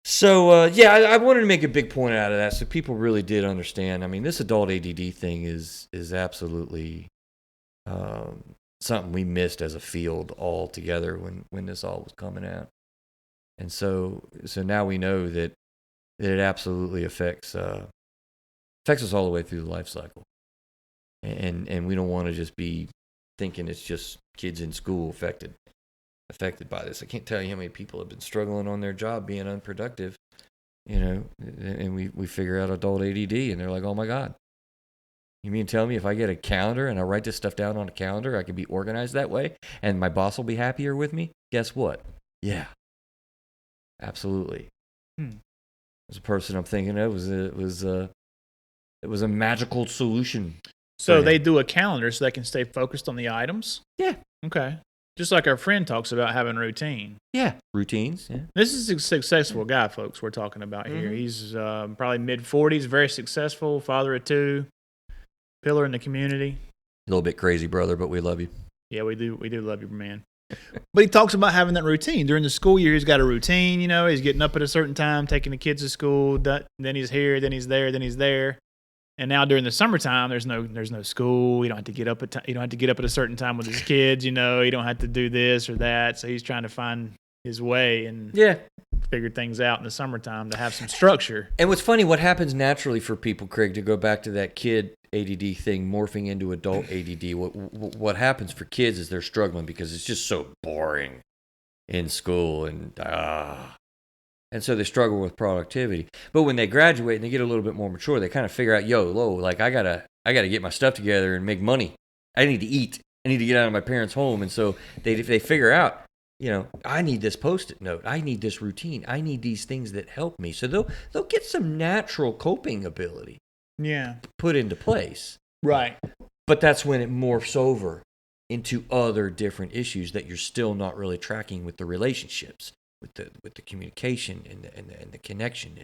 [SPEAKER 2] So, I wanted to make a big point out of that so people really did understand. I mean, this adult ADD thing is absolutely something we missed as a field altogether when this all was coming out. And so now we know that it absolutely affects us all the way through the life cycle. And we don't want to just be thinking it's just kids in school affected by this. I can't tell you how many people have been struggling on their job, being unproductive, and we figure out adult ADD and they're like, oh my God, You mean tell me if I get a calendar and I write this stuff down on a calendar, I can be organized that way and my boss will be happier with me? Guess what? Yeah, absolutely. As a person I'm thinking of, it was a magical solution.
[SPEAKER 1] So they do a calendar so they can stay focused on the items?
[SPEAKER 2] Yeah.
[SPEAKER 1] Okay. Just like our friend talks about having a routine.
[SPEAKER 2] Yeah. Routines. Yeah.
[SPEAKER 1] This is a successful guy, folks, we're talking about here. He's probably mid-40s, very successful, father of 2, pillar in the community.
[SPEAKER 2] A little bit crazy, brother, but we love you.
[SPEAKER 1] Yeah, we do love you, man. But he talks about having that routine. During the school year, he's got a routine, he's getting up at a certain time, taking the kids to school, then he's here, then he's there, then he's there. And now during the summertime, there's no school. You don't have to get up at a certain time with his kids. You don't have to do this or that. So he's trying to find his way and figure things out in the summertime to have some structure.
[SPEAKER 2] And what's funny, what happens naturally for people, Craig, to go back to that kid ADD thing morphing into adult ADD. What happens for kids is they're struggling because it's just so boring in school and so they struggle with productivity. But when they graduate and they get a little bit more mature, they kind of figure out, like I gotta get my stuff together and make money. I need to eat. I need to get out of my parents' home. And so they figure out, I need this Post-it note. I need this routine. I need these things that help me. So they'll get some natural coping ability.
[SPEAKER 1] Yeah.
[SPEAKER 2] Put into place.
[SPEAKER 1] Right.
[SPEAKER 2] But that's when it morphs over into other different issues that you're still not really tracking with the relationships. With the communication and the connection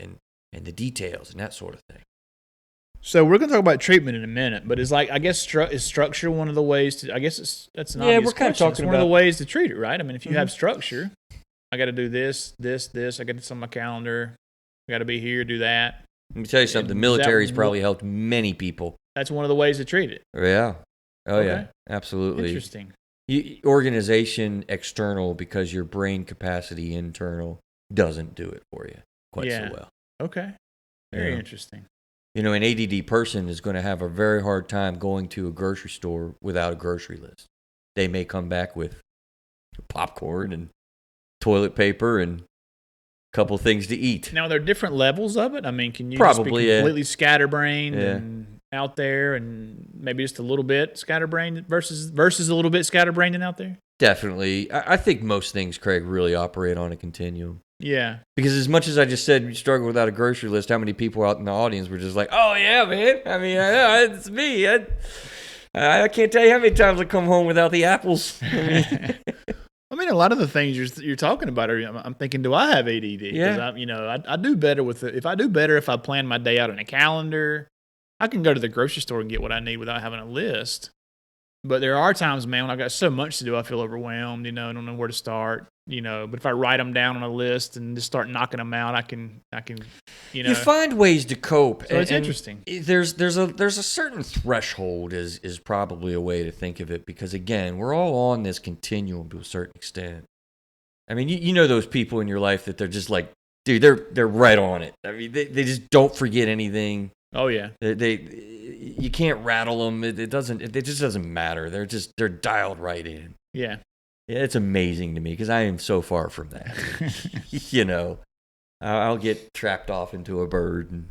[SPEAKER 2] and the details and that sort of thing.
[SPEAKER 1] So we're going to talk about treatment in a minute, but is is structure one of the ways to? I guess that's an obvious
[SPEAKER 2] we're kind of
[SPEAKER 1] question.
[SPEAKER 2] talking
[SPEAKER 1] it's one of the ways to treat it, right? I mean, if you have structure, I got to do this. I got this on my calendar. I got to be here, do that.
[SPEAKER 2] Let me tell you something. The military's probably helped many people.
[SPEAKER 1] That's one of the ways to treat it.
[SPEAKER 2] Yeah. Oh yeah. Absolutely.
[SPEAKER 1] Interesting.
[SPEAKER 2] Organization external because your brain capacity internal doesn't do it for you quite so well.
[SPEAKER 1] Okay. Very interesting.
[SPEAKER 2] An ADD person is going to have a very hard time going to a grocery store without a grocery list. They may come back with popcorn and toilet paper and a couple things to eat.
[SPEAKER 1] Now, are there different levels of it? I mean, can you
[SPEAKER 2] probably
[SPEAKER 1] just be completely scatterbrained and out there and maybe just a little bit scatterbrained versus a little bit scatterbrained and out there?
[SPEAKER 2] Definitely. I think most things, Craig, really operate on a continuum.
[SPEAKER 1] Yeah.
[SPEAKER 2] Because as much as I just said you struggle without a grocery list, how many people out in the audience were just like, oh, yeah, man. I mean, it's me. I can't tell you how many times I come home without the apples.
[SPEAKER 1] I mean, a lot of the things you're talking about I'm thinking, do I have ADD?
[SPEAKER 2] Yeah.
[SPEAKER 1] I do better with it. If I plan my day out on a calendar, I can go to the grocery store and get what I need without having a list. But there are times, man, when I've got so much to do, I feel overwhelmed, I don't know where to start, But if I write them down on a list and just start knocking them out, I can. You
[SPEAKER 2] find ways to cope.
[SPEAKER 1] So it's interesting.
[SPEAKER 2] There's a certain threshold is probably a way to think of it because, again, we're all on this continuum to a certain extent. I mean, you know those people in your life that they're just like, dude, they're right on it. I mean, they just don't forget anything.
[SPEAKER 1] Oh yeah,
[SPEAKER 2] you can't rattle them. It just doesn't matter. They're dialed right in.
[SPEAKER 1] Yeah,
[SPEAKER 2] it's amazing to me because I am so far from that. I'll get trapped off into a bird, and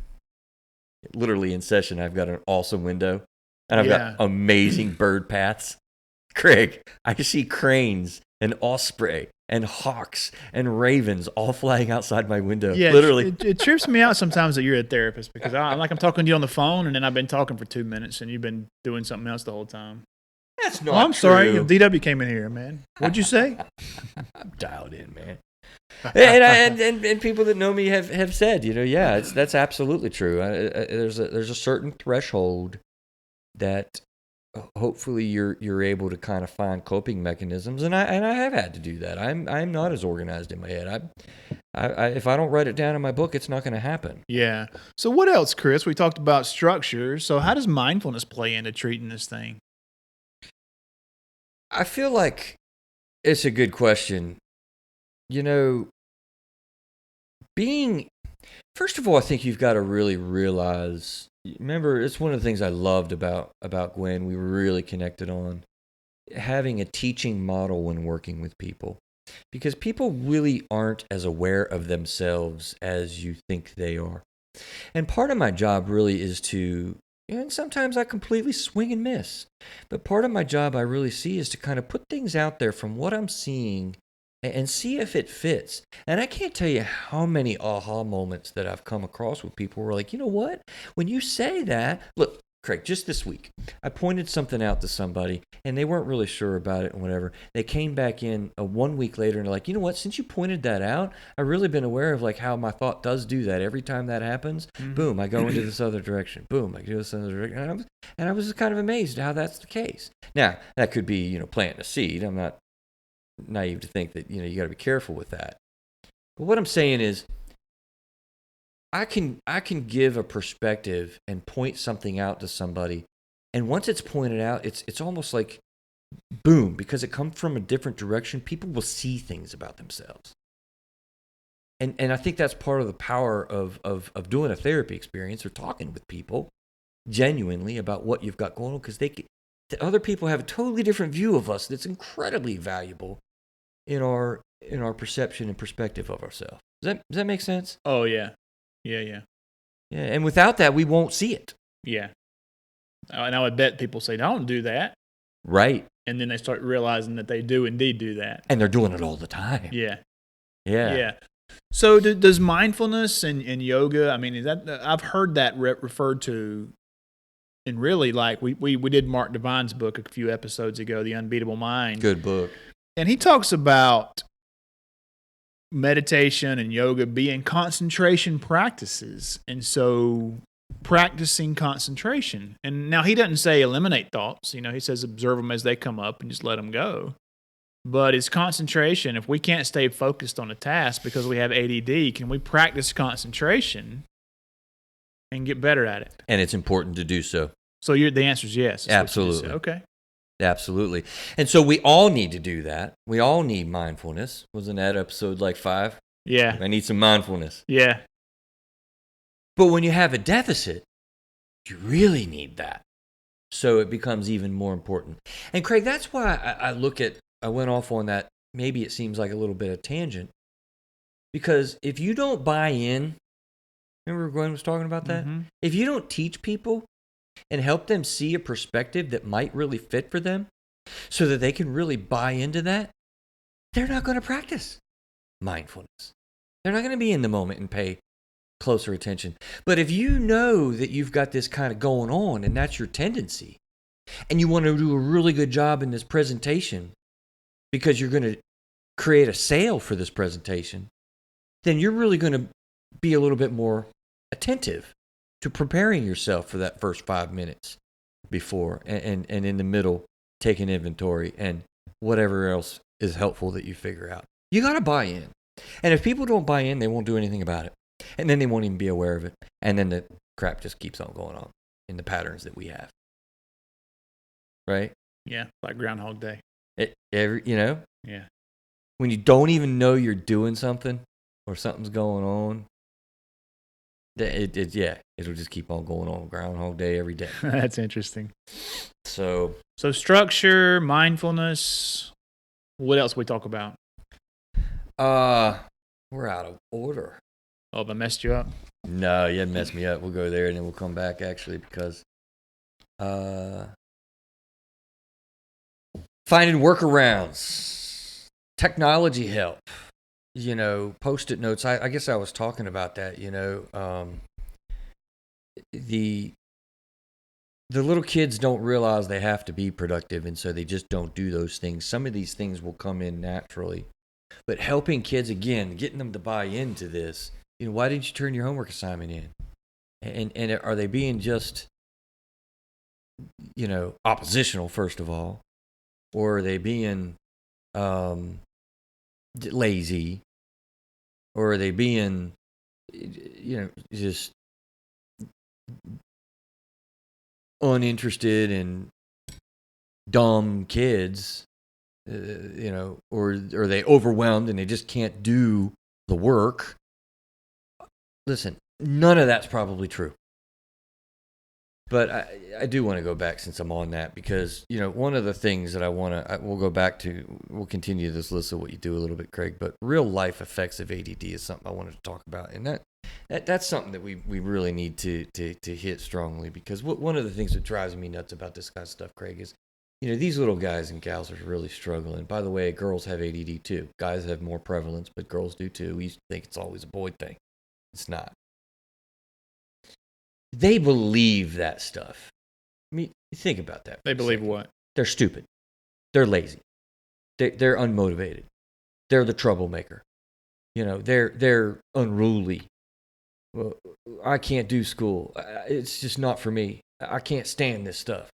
[SPEAKER 2] literally in session, I've got an awesome window, and I've got amazing bird paths. Craig, I see cranes and osprey and hawks and ravens all flying outside my window.
[SPEAKER 1] Yeah,
[SPEAKER 2] literally.
[SPEAKER 1] It trips me out sometimes that you're a therapist because I'm talking to you on the phone and then I've been talking for 2 minutes and you've been doing something else the whole time.
[SPEAKER 2] That's not
[SPEAKER 1] I'm
[SPEAKER 2] true.
[SPEAKER 1] sorry. DW came in here, man. What'd you say?
[SPEAKER 2] I'm dialed in, man. and people that know me have said, that's absolutely true. There's a certain threshold that hopefully you're able to kind of find coping mechanisms, and I have had to do that. I'm not as organized in my head. I if I don't write it down in my book, it's not going to happen.
[SPEAKER 1] Yeah. So what else, Chris? We talked about structure. So how does mindfulness play into treating this thing?
[SPEAKER 2] I feel like it's a good question. First of all, I think you've got to really realize. Remember, it's one of the things I loved about Gwen. We were really connected on having a teaching model when working with people, because people really aren't as aware of themselves as you think they are. And part of my job really is to And sometimes I completely swing and miss. But part of my job I really see is to kind of put things out there from what I'm seeing and see if it fits. And I can't tell you how many aha moments that I've come across with people who are like, you know what? When you say that, look, Craig, just this week, I pointed something out to somebody and they weren't really sure about it and whatever. They came back in 1 week later and they're like, you know what? Since you pointed that out, I've really been aware of like how my thought does do that. Every time that happens, boom, I go into this other direction. Boom, I go this other direction. And I was just kind of amazed at how that's the case. Now, that could be, planting a seed. I'm not naive to think that, you got to be careful with that. But what I'm saying is, I can give a perspective and point something out to somebody, and once it's pointed out, it's almost like boom, because it comes from a different direction. People will see things about themselves, and I think that's part of the power of doing a therapy experience or talking with people genuinely about what you've got going on, because the other people have a totally different view of us that's incredibly valuable in our perception and perspective of ourselves. Does that make sense?
[SPEAKER 1] Oh yeah. Yeah.
[SPEAKER 2] Yeah, and without that, we won't see it.
[SPEAKER 1] Yeah. And I would bet people say, don't do that.
[SPEAKER 2] Right.
[SPEAKER 1] And then they start realizing that they do indeed do that.
[SPEAKER 2] And they're doing it all the time.
[SPEAKER 1] Yeah.
[SPEAKER 2] Yeah.
[SPEAKER 1] So does mindfulness and yoga, I mean, is that, I've heard that referred to, and really like we did Mark Divine's book a few episodes ago, The Unbeatable Mind.
[SPEAKER 2] Good book.
[SPEAKER 1] And he talks about meditation and yoga being concentration practices. And so practicing concentration. And now he doesn't say eliminate thoughts. He says observe them as they come up and just let them go. But it's concentration. If we can't stay focused on a task because we have ADD, can we practice concentration and get better at it?
[SPEAKER 2] And it's important to do so.
[SPEAKER 1] So the answer is yes.
[SPEAKER 2] Absolutely.
[SPEAKER 1] Okay.
[SPEAKER 2] Absolutely. And so we all need to do that. We all need mindfulness. Wasn't that episode like 5?
[SPEAKER 1] Yeah.
[SPEAKER 2] I need some mindfulness.
[SPEAKER 1] Yeah.
[SPEAKER 2] But when you have a deficit, you really need that. So it becomes even more important. And Craig, that's why I went off on that. Maybe it seems like a little bit of tangent. Because if you don't buy in, remember Gwen was talking about that? Mm-hmm. If you don't teach people and help them see a perspective that might really fit for them so that they can really buy into that, they're not going to practice mindfulness. They're not going to be in the moment and pay closer attention. But if you know that you've got this kind of going on and that's your tendency, and you want to do a really good job in this presentation because you're going to create a sale for this presentation, then you're really going to be a little bit more attentive to preparing yourself for that first 5 minutes before and in the middle, taking inventory and whatever else is helpful that you figure out. You got to buy in. And if people don't buy in, they won't do anything about it. And then they won't even be aware of it. And then the crap just keeps on going on in the patterns that we have. Right?
[SPEAKER 1] Yeah, like Groundhog Day.
[SPEAKER 2] Yeah. When you don't even know you're doing something or something's going on, it'll just keep on going on. Groundhog Day every day.
[SPEAKER 1] That's interesting.
[SPEAKER 2] So
[SPEAKER 1] structure, mindfulness. What else we talk about?
[SPEAKER 2] We're out of order.
[SPEAKER 1] Oh, have I messed you up?
[SPEAKER 2] No, you haven't messed me up. We'll go there and then we'll come back actually because finding workarounds, technology help. Post-it notes. I guess I was talking about that, the little kids don't realize they have to be productive, and so they just don't do those things. Some of these things will come in naturally. But helping kids, again, getting them to buy into this, why didn't you turn your homework assignment in? And are they being just, oppositional, first of all? Or are they being lazy, or are they being, just uninterested and dumb kids, or are they overwhelmed and they just can't do the work? Listen, none of that's probably true. But I do want to go back since I'm on that because, one of the things that we'll continue this list of what you do a little bit, Craig, but real life effects of ADD is something I wanted to talk about. And that's something that we really need to hit strongly, because one of the things that drives me nuts about this kind of stuff, Craig, is, these little guys and gals are really struggling. By the way, girls have ADD too. Guys have more prevalence, but girls do too. We think it's always a boy thing. It's not. They believe that stuff. I mean, think about that.
[SPEAKER 1] They believe what?
[SPEAKER 2] They're stupid. They're lazy. They're unmotivated. They're the troublemaker. They're unruly. Well, I can't do school. It's just not for me. I can't stand this stuff.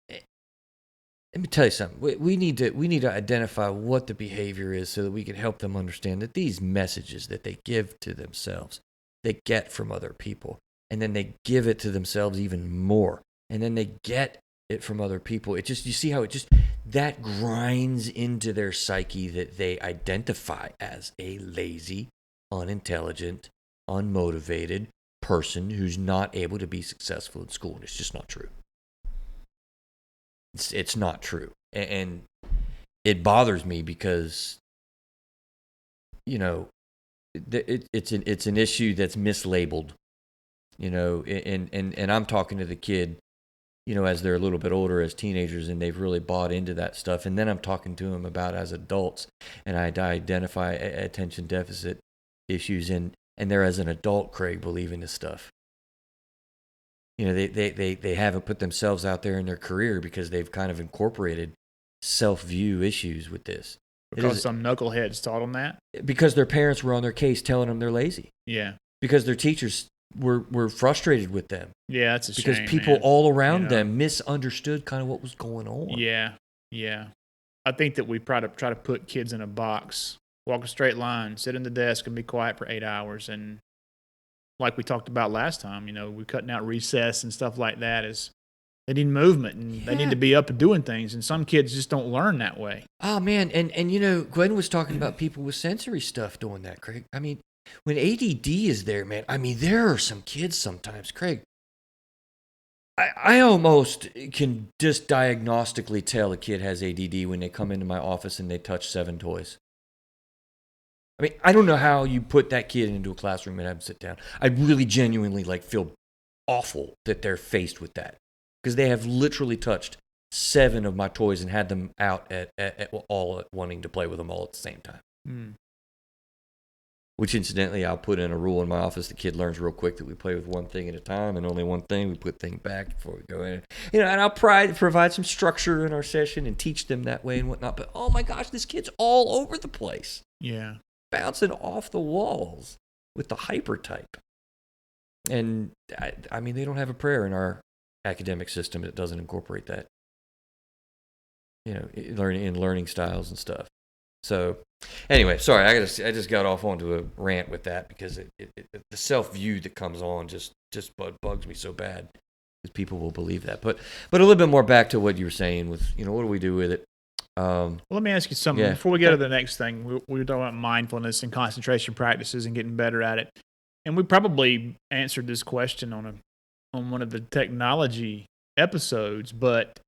[SPEAKER 2] Let me tell you something. We need to identify what the behavior is so that we can help them understand that these messages that they give to themselves, they get from other people, and then they give it to themselves even more, and then they get it from other people. You see how that grinds into their psyche, that they identify as a lazy, unintelligent, unmotivated person who's not able to be successful in school. And it's just not true. It's not true. And it bothers me because, it's an issue that's mislabeled, and I'm talking to the kid, as they're a little bit older, as teenagers, and they've really bought into that stuff. And then I'm talking to them about as adults, and I identify attention deficit issues, and they're, as an adult, Craig, believing this stuff. They haven't put themselves out there in their career because they've kind of incorporated self-view issues with this.
[SPEAKER 1] Because some knuckleheads taught them that?
[SPEAKER 2] Because their parents were on their case telling them they're lazy.
[SPEAKER 1] Yeah.
[SPEAKER 2] Because their teachers were frustrated with them.
[SPEAKER 1] Yeah, that's a shame.
[SPEAKER 2] Because people all around them misunderstood kind of what was going on.
[SPEAKER 1] Yeah, yeah. I think that we try to put kids in a box, walk a straight line, sit in the desk and be quiet for 8 hours. And like we talked about last time, we're cutting out recess and stuff like that. They need movement, and they need to be up and doing things. And some kids just don't learn that way.
[SPEAKER 2] Oh, man. And Gwen was talking about people with sensory stuff doing that, Craig. I mean, when ADD is there, man, there are some kids sometimes, Craig. I almost can just diagnostically tell a kid has ADD when they come into my office and they touch 7 toys. I don't know how you put that kid into a classroom and have them sit down. I really genuinely feel awful that they're faced with that, because they have literally touched 7 of my toys and had them out at wanting to play with them all at the same time. Mm. Which, incidentally, I'll put in a rule in my office. The kid learns real quick that we play with one thing at a time and only one thing. We put things back before we go in. And I'll provide some structure in our session and teach them that way and whatnot. But, oh, my gosh, this kid's all over the place.
[SPEAKER 1] Yeah.
[SPEAKER 2] Bouncing off the walls with the hyper type. And, they don't have a prayer in our academic system that doesn't incorporate that. Learning styles and stuff. So, anyway, sorry, I just got off onto a rant with that, because the self-view that comes on just bugs me so bad, because people will believe that. But a little bit more back to what you were saying with, what do we do with it?
[SPEAKER 1] Well, let me ask you something before we get to the next thing. We were talking about mindfulness and concentration practices and getting better at it, and we probably answered this question on one of the technology episodes. But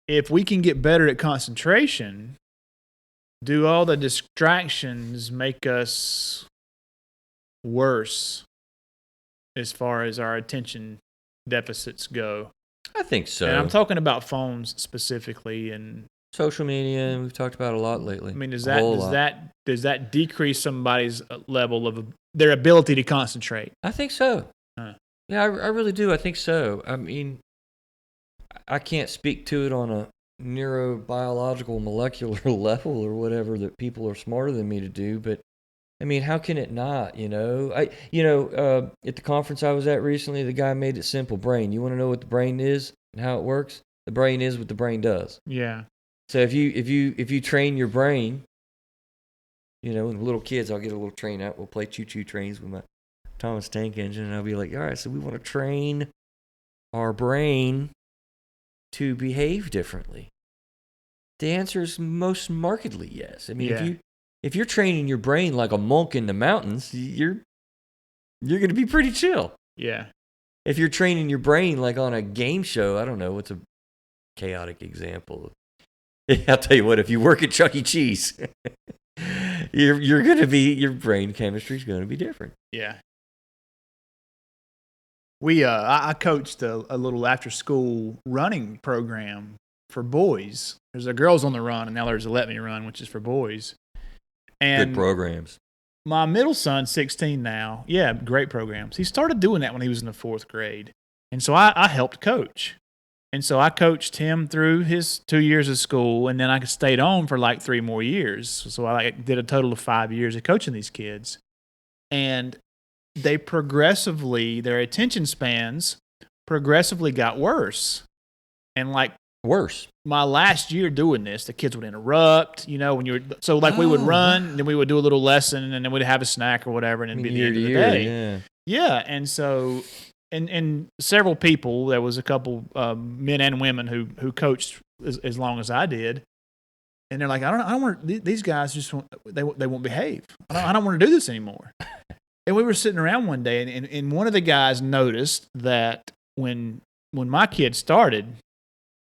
[SPEAKER 1] if we can get better at concentration, do all the distractions make us worse as far as our attention deficits go?
[SPEAKER 2] I think so.
[SPEAKER 1] And I'm talking about phones specifically, and
[SPEAKER 2] social media, and we've talked about it a lot lately.
[SPEAKER 1] Does that decrease somebody's level of their ability to concentrate?
[SPEAKER 2] I think so. Yeah, I really do. I think so. I can't speak to it on a neurobiological molecular level or whatever that people are smarter than me to do, but how can it not? At the conference I was at recently, the guy made it simple. Brain. You want to know what the brain is and how it works? The brain is what the brain does.
[SPEAKER 1] Yeah.
[SPEAKER 2] So if you train your brain, when little kids, I'll get a little train out. We'll play choo-choo trains with my Thomas Tank Engine, and I'll be like, all right, so we want to train our brain to behave differently. The answer is most markedly yes. If you're training your brain like a monk in the mountains, you're going to be pretty chill.
[SPEAKER 1] Yeah. If
[SPEAKER 2] you're training your brain like on a game show, I don't know, what's a chaotic example? I'll tell you what, if you work at Chuck E. Cheese, your brain chemistry is going to be different.
[SPEAKER 1] Yeah. I coached a little after school running program for boys. There's a girls on the run, and now there's a let me run, which is for boys. And
[SPEAKER 2] Good programs.
[SPEAKER 1] my middle son's 16 now. Yeah, great programs. He started doing that when he was in the 4th grade. And so I helped coach. And so I coached him through his 2 years of school, and then I stayed on for like 3 more years. So I did a total of 5 years of coaching these kids. And they their attention spans progressively got worse. And like
[SPEAKER 2] Worse.
[SPEAKER 1] my last year doing this, the kids would interrupt, we would run, and then we would do a little lesson, and then we'd have a snack or whatever, and it'd be the end of the day. Yeah. And so, and several people, there was a couple men and women who coached as long as I did. And they're like, I don't want these guys they won't behave. I don't want to do this anymore. And we were sitting around one day, and one of the guys noticed that when my kids started,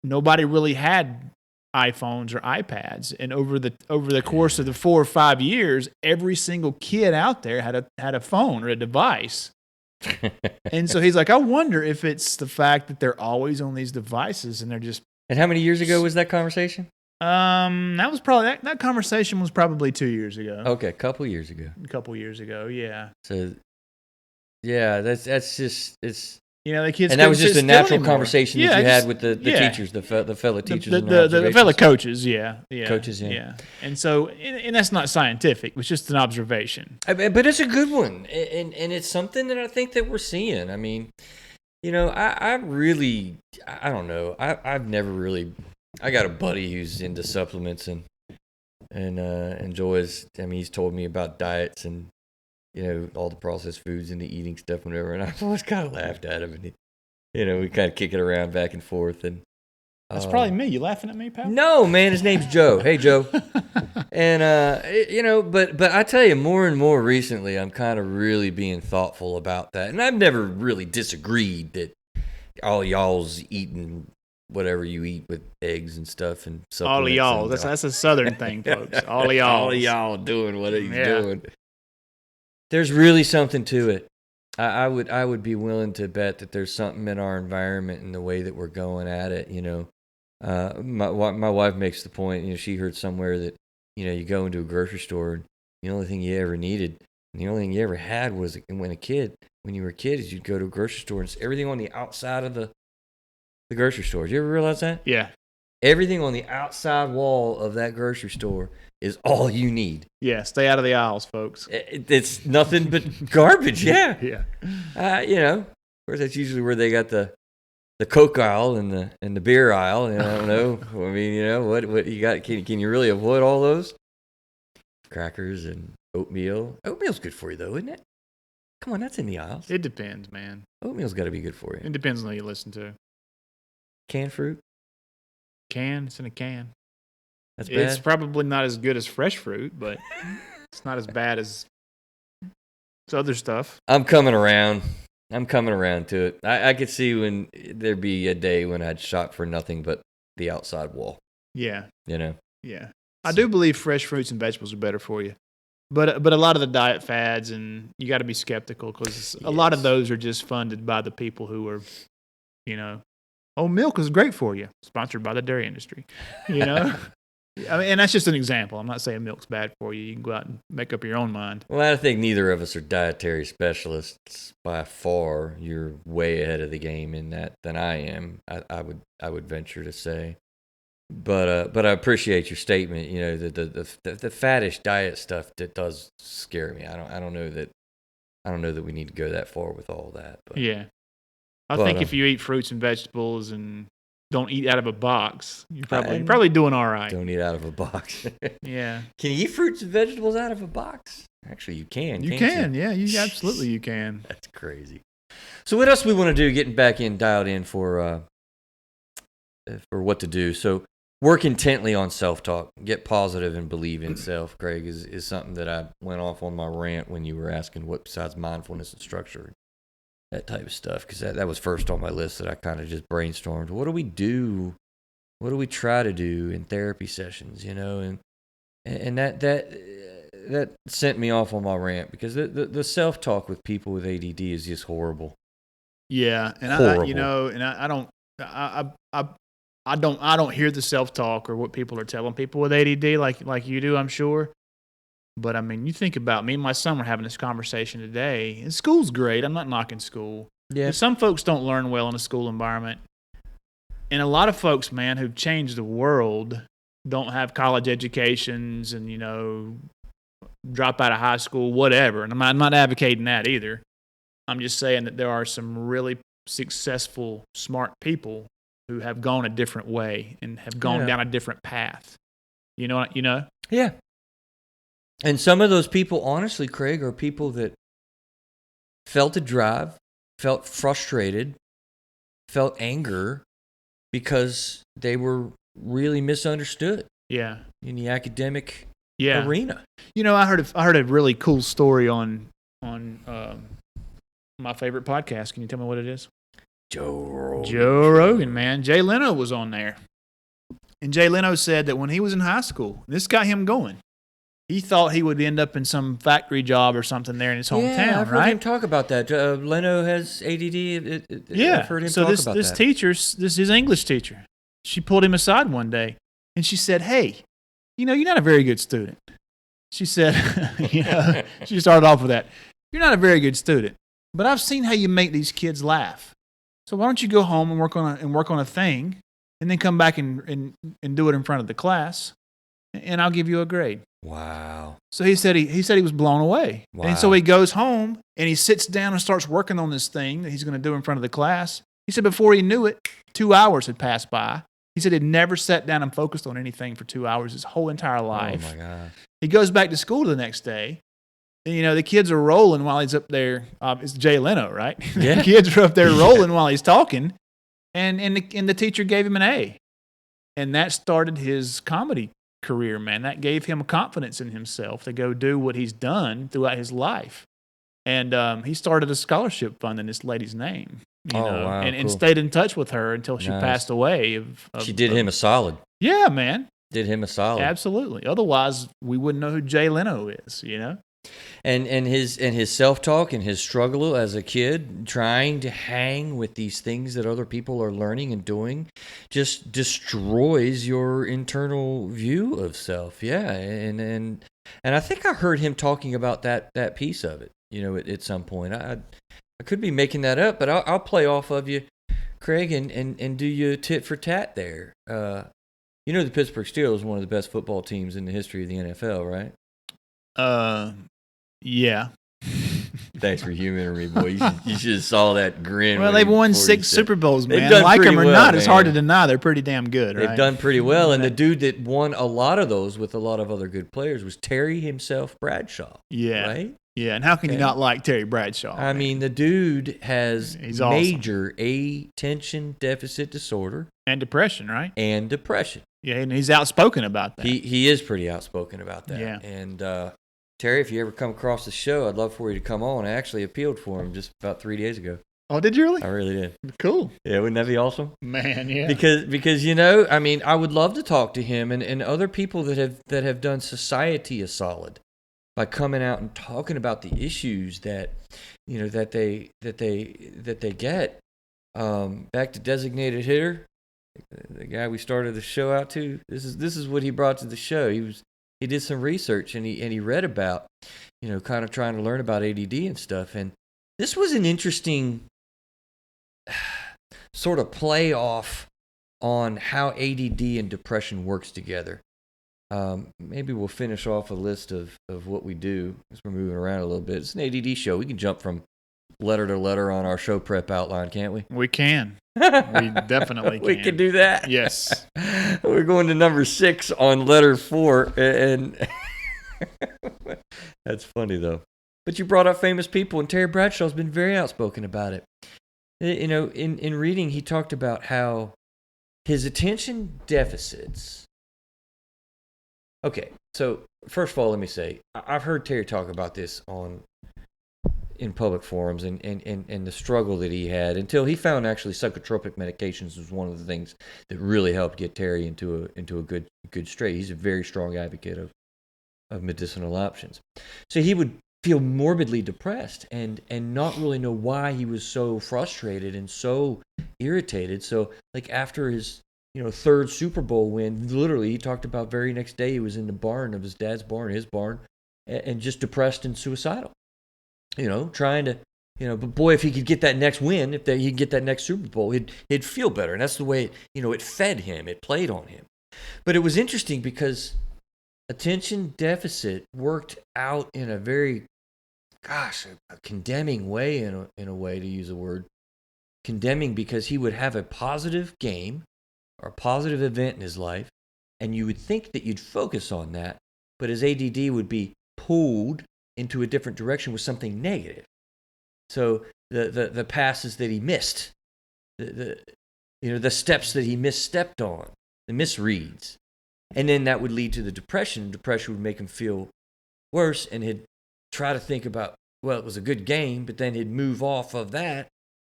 [SPEAKER 1] nobody really had iPhones or iPads, and over the course of the 4 or 5 years, every single kid out there had a phone or a device. And so he's like, I wonder if it's the fact that they're always on these devices and they're just.
[SPEAKER 2] And how many years ago was that conversation?
[SPEAKER 1] That conversation was probably 2 years ago.
[SPEAKER 2] Okay, a couple years ago.
[SPEAKER 1] Yeah.
[SPEAKER 2] So, yeah, that's just it's.
[SPEAKER 1] The kids.
[SPEAKER 2] And that was just a natural conversation that you had with the teachers, the fellow teachers,
[SPEAKER 1] the fellow coaches. Yeah.
[SPEAKER 2] Coaches, yeah.
[SPEAKER 1] And so, and that's not scientific. It was just an observation.
[SPEAKER 2] But it's a good one, and it's something that I think that we're seeing. I mean, I don't know. I've never really. I got a buddy who's into supplements and enjoys. I mean, he's told me about diets and all the processed foods and the eating stuff, and whatever. And I've always kind of laughed at him, and we kind of kick it around back and forth. And
[SPEAKER 1] that's probably me. You laughing at me, pal?
[SPEAKER 2] No, man. His name's Joe. Hey, Joe. And but I tell you, more and more recently, I'm kind of really being thoughtful about that. And I've never really disagreed that all y'all's eating whatever you eat with eggs and stuff and supplements.
[SPEAKER 1] All of y'all. That's a Southern thing, folks. All of y'all.
[SPEAKER 2] All of y'all doing what he's doing. There's really something to it. I would be willing to bet that there's something in our environment and the way that we're going at it. My wife makes the point. She heard somewhere that you go into a grocery store and the only thing you ever needed and the only thing you ever had was when you were a kid is you'd go to a grocery store and it's everything on the outside of the grocery store. Did you ever realize that?
[SPEAKER 1] Yeah.
[SPEAKER 2] Everything on the outside wall of that grocery store is all you need.
[SPEAKER 1] Yeah, stay out of the aisles, folks.
[SPEAKER 2] It's nothing but garbage. Yeah.
[SPEAKER 1] Yeah.
[SPEAKER 2] Of course, that's usually where they got the Coke aisle and the beer aisle. I don't know. I mean, what you got? Can you really avoid all those? Crackers and oatmeal. Oatmeal's good for you, though, isn't it? Come on, that's in the aisles.
[SPEAKER 1] It depends, man.
[SPEAKER 2] Oatmeal's got to be good for you.
[SPEAKER 1] It depends on who you listen to.
[SPEAKER 2] Canned fruit.
[SPEAKER 1] It's in a can.
[SPEAKER 2] That's bad.
[SPEAKER 1] It's probably not as good as fresh fruit, but it's not as bad as other stuff.
[SPEAKER 2] I'm coming around to it. I could see when there'd be a day when I'd shop for nothing but the outside wall.
[SPEAKER 1] Yeah.
[SPEAKER 2] Yeah.
[SPEAKER 1] I do believe fresh fruits and vegetables are better for you. But a lot of the diet fads, and you got to be skeptical because a lot of those are just funded by the people who are, milk is great for you. Sponsored by the dairy industry, I mean, and that's just an example. I'm not saying milk's bad for you. You can go out and make up your own mind.
[SPEAKER 2] Well, I think neither of us are dietary specialists by far. You're way ahead of the game in that than I am. I would venture to say. But I appreciate your statement. The faddish diet stuff that does scare me. I don't know that we need to go that far with all that. But,
[SPEAKER 1] yeah, I think if you eat fruits and vegetables and don't eat out of a box, you're probably doing all right.
[SPEAKER 2] Don't eat out of a box.
[SPEAKER 1] Yeah.
[SPEAKER 2] Can you eat fruits and vegetables out of a box? Actually, you can.
[SPEAKER 1] You can. Yeah, absolutely you can.
[SPEAKER 2] That's crazy. So what else do we want to do? Getting back in, dialed in for what to do. So work intently on self-talk. Get positive and believe in self, Craig, is something that I went off on my rant when you were asking what besides mindfulness and structure, that type of stuff, because that was first on my list that I kind of just brainstormed. What do we do? What do we try to do in therapy sessions, And that sent me off on my rant because the self-talk with people with ADD is just horrible.
[SPEAKER 1] Yeah, and
[SPEAKER 2] Horrible.
[SPEAKER 1] I don't hear the self-talk or what people are telling people with ADD like you do, I'm sure. But I mean, you think about me and my son were having this conversation today. And school's great. I'm not knocking school.
[SPEAKER 2] Yeah.
[SPEAKER 1] But some folks don't learn well in a school environment. And a lot of folks, man, who've changed the world don't have college educations and, drop out of high school, whatever. And I'm not advocating that either. I'm just saying that there are some really successful, smart people who have gone a different way and have gone down a different path. You know?
[SPEAKER 2] Yeah. And some of those people, honestly, Craig, are people that felt a drive, felt frustrated, felt anger because they were really misunderstood.
[SPEAKER 1] Yeah.
[SPEAKER 2] In the academic arena.
[SPEAKER 1] I heard a really cool story on my favorite podcast. Can you tell me what it is?
[SPEAKER 2] Joe
[SPEAKER 1] Rogan, man. Jay Leno was on there. And Jay Leno said that when he was in high school, this got him going. He thought he would end up in some factory job or something there in his hometown,
[SPEAKER 2] yeah, I've
[SPEAKER 1] right?
[SPEAKER 2] heard him talk about that. Leno has ADD. I've heard him talk about that.
[SPEAKER 1] This teacher, his English teacher, she pulled him aside one day, and she said, "Hey, you're not a very good student." She said, she started off with that. "You're not a very good student, but I've seen how you make these kids laugh. So why don't you go home and work on a thing, and then come back and do it in front of the class, and I'll give you a grade."
[SPEAKER 2] Wow.
[SPEAKER 1] So he said he was blown away.
[SPEAKER 2] Wow.
[SPEAKER 1] And so he goes home and he sits down and starts working on this thing that he's going to do in front of the class. He said before he knew it, 2 hours had passed by. He said he'd never sat down and focused on anything for 2 hours his whole entire life.
[SPEAKER 2] Oh, my God.
[SPEAKER 1] He goes back to school the next day. And, the kids are rolling while he's up there. It's Jay Leno, right?
[SPEAKER 2] Yeah.
[SPEAKER 1] The kids are up there rolling while he's talking. And the teacher gave him an A. And that started his comedy career, man. That gave him confidence in himself to go do what he's done throughout his life. And he started a scholarship fund in this lady's name.
[SPEAKER 2] Wow,
[SPEAKER 1] and
[SPEAKER 2] cool.
[SPEAKER 1] stayed in touch with her until she passed away.
[SPEAKER 2] She did him a solid.
[SPEAKER 1] Yeah, man.
[SPEAKER 2] Did him a solid.
[SPEAKER 1] Absolutely. Otherwise, we wouldn't know who Jay Leno is,
[SPEAKER 2] And his self-talk and his struggle as a kid, trying to hang with these things that other people are learning and doing, just destroys your internal view of self. Yeah, and I think I heard him talking about that piece of it, at some point. I could be making that up, but I'll play off of you, Craig, and do you tit for tat there. The Pittsburgh Steelers are one of the best football teams in the history of the NFL, right?
[SPEAKER 1] Yeah.
[SPEAKER 2] Thanks for humoring me, boy. You should have saw that grin.
[SPEAKER 1] Well, they've won 6 Super Bowls, man.
[SPEAKER 2] Done
[SPEAKER 1] like them or
[SPEAKER 2] well,
[SPEAKER 1] not,
[SPEAKER 2] man.
[SPEAKER 1] It's hard to deny. They're pretty damn good, right?
[SPEAKER 2] They've done pretty well. And the dude that won a lot of those with a lot of other good players was Terry himself, Bradshaw.
[SPEAKER 1] Yeah.
[SPEAKER 2] Right?
[SPEAKER 1] Yeah, and how can you not like Terry Bradshaw?
[SPEAKER 2] I mean, the dude has
[SPEAKER 1] He's
[SPEAKER 2] major attention deficit disorder.
[SPEAKER 1] And depression, right?
[SPEAKER 2] And depression.
[SPEAKER 1] Yeah, and he's outspoken about that.
[SPEAKER 2] He is pretty outspoken about that.
[SPEAKER 1] Yeah.
[SPEAKER 2] And Terry, if you ever come across the show, I'd love for you to come on. I actually appealed for him just about 3 days ago.
[SPEAKER 1] Oh, did you really?
[SPEAKER 2] I really did.
[SPEAKER 1] Cool.
[SPEAKER 2] Yeah, wouldn't that be awesome?
[SPEAKER 1] Man, yeah.
[SPEAKER 2] Because I mean, I would love to talk to him and other people that have done society a solid by coming out and talking about the issues that they get. Back to designated hitter, the guy we started the show out to. This is what he brought to the show. He did some research and he read about, kind of trying to learn about ADD and stuff. And this was an interesting sort of play off on how ADD and depression works together. Maybe we'll finish off a list of what we do as we're moving around a little bit. It's an ADD show. We can jump from letter to letter on our show prep outline, can't we?
[SPEAKER 1] We can. We definitely can.
[SPEAKER 2] We can do that.
[SPEAKER 1] Yes.
[SPEAKER 2] We're going to number 6 on letter 4, and that's funny though. But you brought up famous people, and Terry Bradshaw's been very outspoken about it. In reading, he talked about how his attention deficits. Okay, so first of all, let me say, I've heard Terry talk about this in public forums and the struggle that he had until he found actually psychotropic medications was one of the things that really helped get Terry into a good straight. He's a very strong advocate of medicinal options. So he would feel morbidly depressed and not really know why he was so frustrated and so irritated. So like after his third Super Bowl win, literally he talked about very next day he was in the barn of his dad's barn, his barn, and just depressed and suicidal. Trying to but boy, if he could get that next win, if he could get that next Super Bowl, he'd feel better. And that's the way it fed him, it played on him. But it was interesting because attention deficit worked out in a very a condemning way, in a way, to use a word, condemning, because he would have a positive game or a positive event in his life, and you would think that you'd focus on that, but his ADD would be pulled into a different direction with something negative. So the passes that he missed, the steps that he misstepped on, the misreads, and then that would lead to the depression. Depression would make him feel worse, and he'd try to think about, well, it was a good game, but then he'd move off of that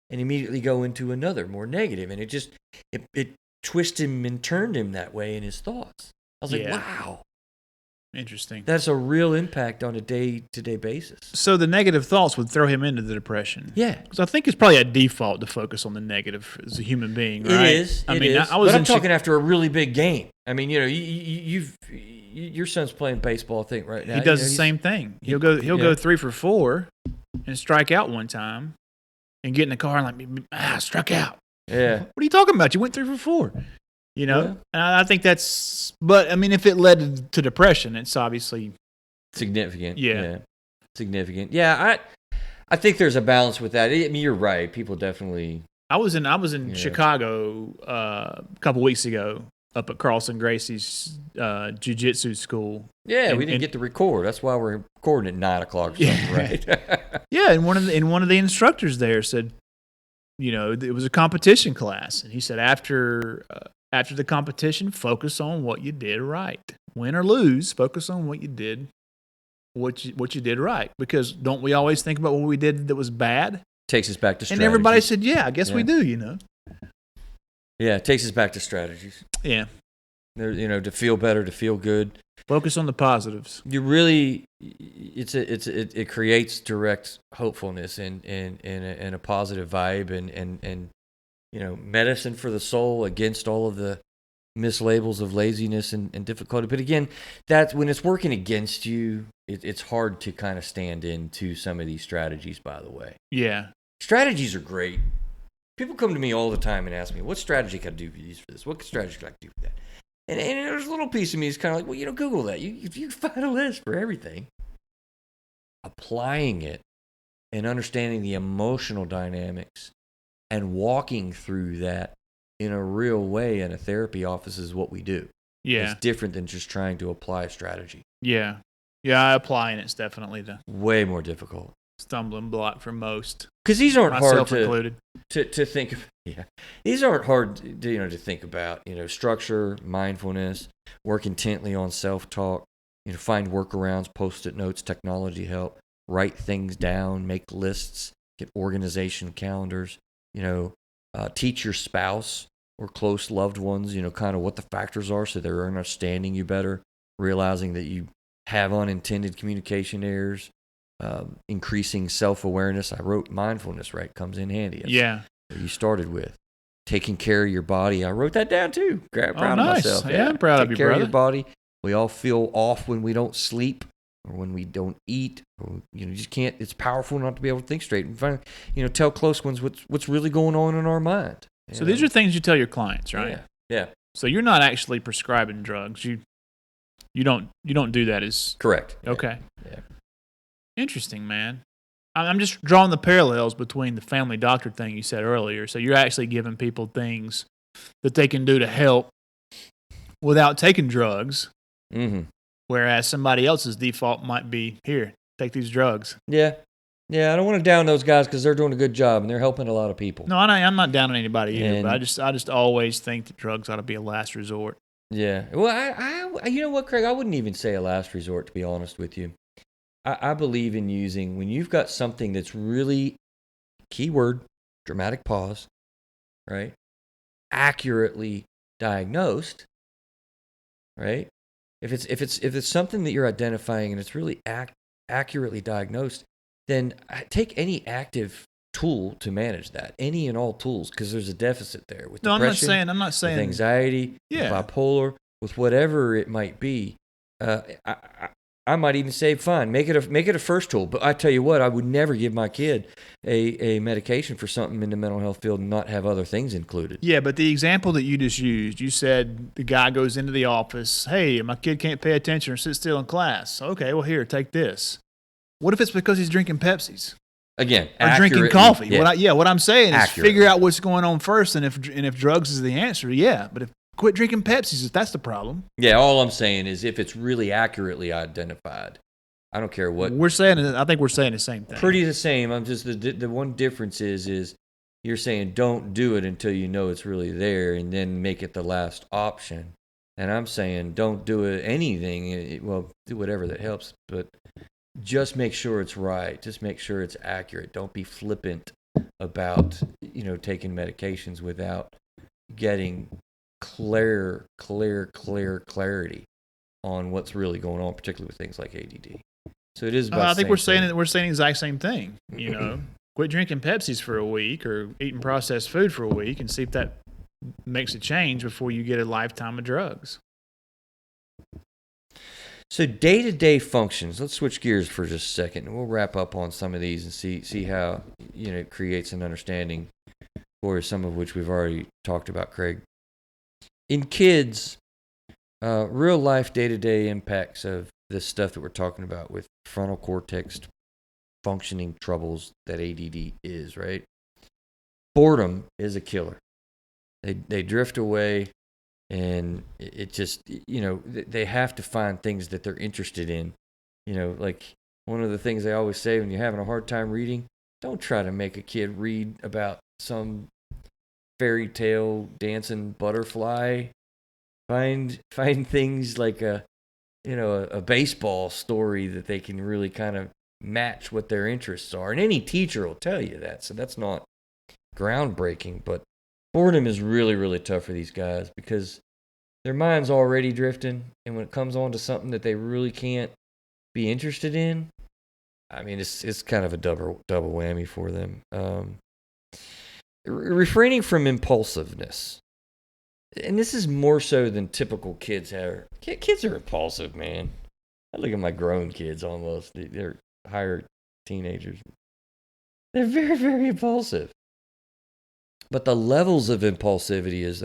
[SPEAKER 2] and immediately go into another more negative, and it twisted him and turned him that way in his thoughts. I was like, wow.
[SPEAKER 1] Interesting.
[SPEAKER 2] That's a real impact on a day-to-day basis.
[SPEAKER 1] So the negative thoughts would throw him into the depression.
[SPEAKER 2] Yeah.
[SPEAKER 1] Because I think it's probably a default to focus on the negative as a human being, right?
[SPEAKER 2] It is. But I'm talking after a really big game. I mean, your son's playing baseball, I think, right now.
[SPEAKER 1] He does the same thing. He'll go 3 for 4 and strike out one time and get in the car and struck out.
[SPEAKER 2] Yeah.
[SPEAKER 1] What are you talking about? You went 3 for 4. And I think that's, but I mean, if it led to depression, it's obviously
[SPEAKER 2] significant.
[SPEAKER 1] Yeah.
[SPEAKER 2] Significant. Yeah. I think there's a balance with that. I mean, you're right. People definitely.
[SPEAKER 1] I was in Chicago a couple weeks ago up at Carlson Gracie's jiu-jitsu school.
[SPEAKER 2] Yeah, we didn't get to record. That's why we're recording at 9 o'clock or something, right?
[SPEAKER 1] Yeah, and one of the instructors there said, it was a competition class, and he said after the competition, focus on what you did right. Win or lose, focus on what you did, what you did right. Because don't we always think about what we did that was bad?
[SPEAKER 2] Takes us back to strategies.
[SPEAKER 1] And everybody said, yeah, I guess we do,
[SPEAKER 2] Yeah, it takes us back to strategies.
[SPEAKER 1] Yeah.
[SPEAKER 2] To feel better, to feel good.
[SPEAKER 1] Focus on the positives.
[SPEAKER 2] You really, it creates direct hopefulness and a positive vibe and medicine for the soul against all of the mislabels of laziness and difficulty. But again, that's when it's working against you, it's hard to kind of stand into some of these strategies, by the way.
[SPEAKER 1] Yeah.
[SPEAKER 2] Strategies are great. People come to me all the time and ask me, what strategy can I do for this? What strategy can I do for that? And there's a little piece of me that's kind of like, well, Google that. You find a list for everything. Applying it and understanding the emotional dynamics and walking through that in a real way in a therapy office is what we do.
[SPEAKER 1] Yeah.
[SPEAKER 2] It's different than just trying to apply a strategy.
[SPEAKER 1] Yeah. Yeah, applying it's definitely the
[SPEAKER 2] way more difficult.
[SPEAKER 1] Stumbling block for most.
[SPEAKER 2] Because these aren't hard
[SPEAKER 1] included.
[SPEAKER 2] to think of. Yeah. These aren't hard to think about. Structure, mindfulness, work intently on self-talk, find workarounds, post-it notes, technology help, write things down, make lists, get organization calendars, teach your spouse or close loved ones, kind of what the factors are so they're understanding you better, realizing that you have unintended communication errors, increasing self-awareness. I wrote mindfulness, right? Comes in handy. That's what you started with. Taking care of your body. I wrote that down too. Proud of myself.
[SPEAKER 1] Yeah, I'm proud of you,
[SPEAKER 2] Take care
[SPEAKER 1] brother.
[SPEAKER 2] of your body. We all feel off when we don't sleep or when we don't eat. Or, you just can't. It's powerful not to be able to think straight. And finally, tell close ones what's really going on in our mind.
[SPEAKER 1] So these are things you tell your clients, right?
[SPEAKER 2] Yeah.
[SPEAKER 1] So you're not actually prescribing drugs. You don't do that as
[SPEAKER 2] correct.
[SPEAKER 1] Okay.
[SPEAKER 2] Yeah.
[SPEAKER 1] Interesting, man. I'm just drawing the parallels between the family doctor thing you said earlier. So you're actually giving people things that they can do to help without taking drugs.
[SPEAKER 2] Mm-hmm.
[SPEAKER 1] Whereas somebody else's default might be, here, take these drugs.
[SPEAKER 2] Yeah. Yeah, I don't want to down those guys because they're doing a good job and they're helping a lot of people.
[SPEAKER 1] No, I'm not down on anybody either, but I just always think that drugs ought to be a last resort.
[SPEAKER 2] Yeah. Well, I you know what, Craig? I wouldn't even say a last resort, to be honest with you. I believe in using, when you've got something that's really, keyword, dramatic pause, right? Accurately diagnosed, right? If it's something that you're identifying and it's really accurately diagnosed, then take any active tool to manage that, any and all tools, because there's a deficit there with depression,
[SPEAKER 1] I'm not saying
[SPEAKER 2] with anxiety, with bipolar, with whatever it might be. I might even say, fine, make it a first tool. But I tell you what, I would never give my kid a medication for something in the mental health field and not have other things included.
[SPEAKER 1] Yeah, but the example that you just used, you said the guy goes into the office, hey, my kid can't pay attention or sit still in class. Okay, well, here, take this. What if it's because he's drinking Pepsis?
[SPEAKER 2] Again,
[SPEAKER 1] or drinking coffee?
[SPEAKER 2] Yeah.
[SPEAKER 1] What I'm saying is figure out what's going on first, and if drugs is the answer, yeah. But quit drinking Pepsis if that's the problem.
[SPEAKER 2] Yeah, all I'm saying is if it's really accurately identified, I don't care what
[SPEAKER 1] we're saying. I think we're saying the same thing.
[SPEAKER 2] Pretty the same. I'm just the one difference is you're saying don't do it until you know it's really there, and then make it the last option. And I'm saying don't do anything. Well, do whatever that helps, but just make sure it's right. Just make sure it's accurate. Don't be flippant about taking medications without getting clear clarity on what's really going on, particularly with things like ADD. So it is about
[SPEAKER 1] I think we're saying the exact same thing. Quit drinking Pepsis for a week or eating processed food for a week and see if that makes a change before you get a lifetime of drugs.
[SPEAKER 2] So day-to-day functions, let's switch gears for just a second, and we'll wrap up on some of these and see how it creates an understanding for some of which we've already talked about, Craig. In kids, real-life day-to-day impacts of this stuff that we're talking about with frontal cortex functioning troubles that ADD is, right? Boredom is a killer. They drift away. And it just, they have to find things that they're interested in. Like one of the things I always say when you're having a hard time reading, don't try to make a kid read about some fairy tale dancing butterfly. Find things like a baseball story that they can really kind of match what their interests are. And any teacher will tell you that. So that's not groundbreaking, but boredom is really, really tough for these guys because their mind's already drifting, and when it comes on to something that they really can't be interested in, I mean, it's kind of a double whammy for them. Refraining from impulsiveness, and this is more so than typical kids have. Kids are impulsive, man. I look at my grown kids almost; they're higher teenagers. They're very, very impulsive. But the levels of impulsivity is,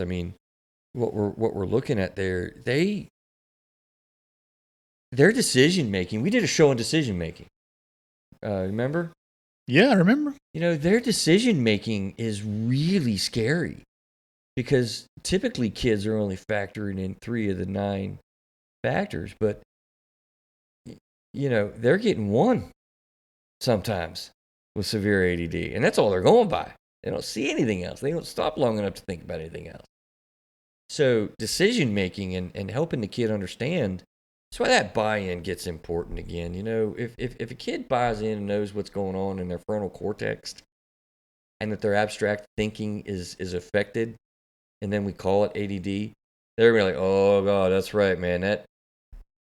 [SPEAKER 2] what we're looking at there. Their decision making. We did a show on decision making. Remember?
[SPEAKER 1] Yeah, I remember.
[SPEAKER 2] Their decision making is really scary because typically kids are only factoring in 3 of the 9 factors, but they're getting 1 sometimes with severe ADD, and that's all they're going by. They don't see anything else. They don't stop long enough to think about anything else. So decision making and helping the kid understand, that's why that buy-in gets important again. If a kid buys in and knows what's going on in their frontal cortex and that their abstract thinking is affected, and then we call it ADD, they're going to be like, oh, God, that's right, man.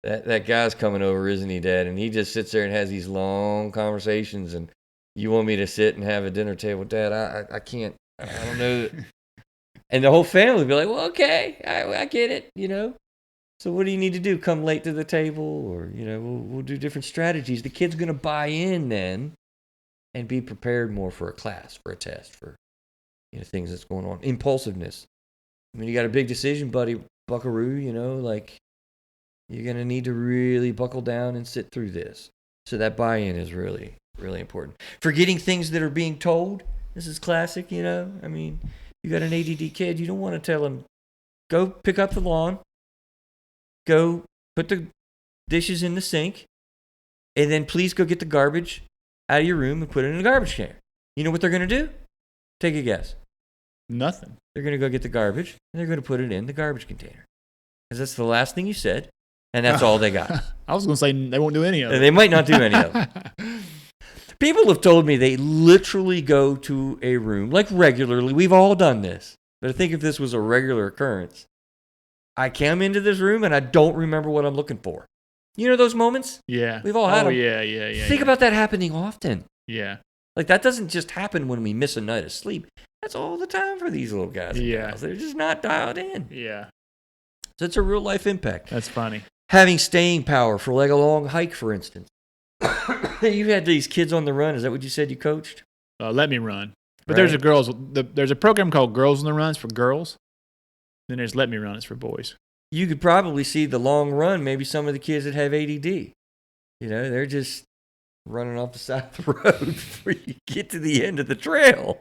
[SPEAKER 2] That guy's coming over, isn't he, Dad? And he just sits there and has these long conversations, and you want me to sit and have a dinner table, Dad? I can't. I don't know. And the whole family would be like, well, okay, I get it, So what do you need to do? Come late to the table, or, we'll do different strategies. The kid's going to buy in then and be prepared more for a class, for a test, for, things that's going on. Impulsiveness. You got a big decision, buddy, buckaroo, you're going to need to really buckle down and sit through this. So that buy-in is really, really important. Forgetting things that are being told. This is classic, you got an ADD kid, you don't want to tell him, go pick up the lawn, go put the dishes in the sink, and then please go get the garbage out of your room and put it in the garbage can. You know what they're going to do? Take a guess.
[SPEAKER 1] Nothing.
[SPEAKER 2] They're going to go get the garbage, and they're going to put it in the garbage container. Because that's the last thing you said, and that's all they got.
[SPEAKER 1] I was going to say they won't do any of it.
[SPEAKER 2] They might not do any of it. People have told me they literally go to a room, like regularly. We've all done this. But I think if this was a regular occurrence, I came into this room and I don't remember what I'm looking for. You know those moments?
[SPEAKER 1] Yeah.
[SPEAKER 2] We've all had them.
[SPEAKER 1] Yeah.
[SPEAKER 2] Think about that happening often.
[SPEAKER 1] Yeah.
[SPEAKER 2] Like, that doesn't just happen when we miss a night of sleep. That's all the time for these little guys and gals. They're just not dialed in.
[SPEAKER 1] Yeah.
[SPEAKER 2] So it's a real life impact.
[SPEAKER 1] That's funny.
[SPEAKER 2] Having staying power for like a long hike, for instance. You had these kids on the run. Is that what you said you coached?
[SPEAKER 1] Let Me Run. But
[SPEAKER 2] Right.
[SPEAKER 1] there's a program called Girls on the Run. It's for girls. Then there's Let Me Run. It's for boys.
[SPEAKER 2] You could probably see the long run, maybe some of the kids that have ADD. You know, they're just running off the side of the road before you get to the end of the trail.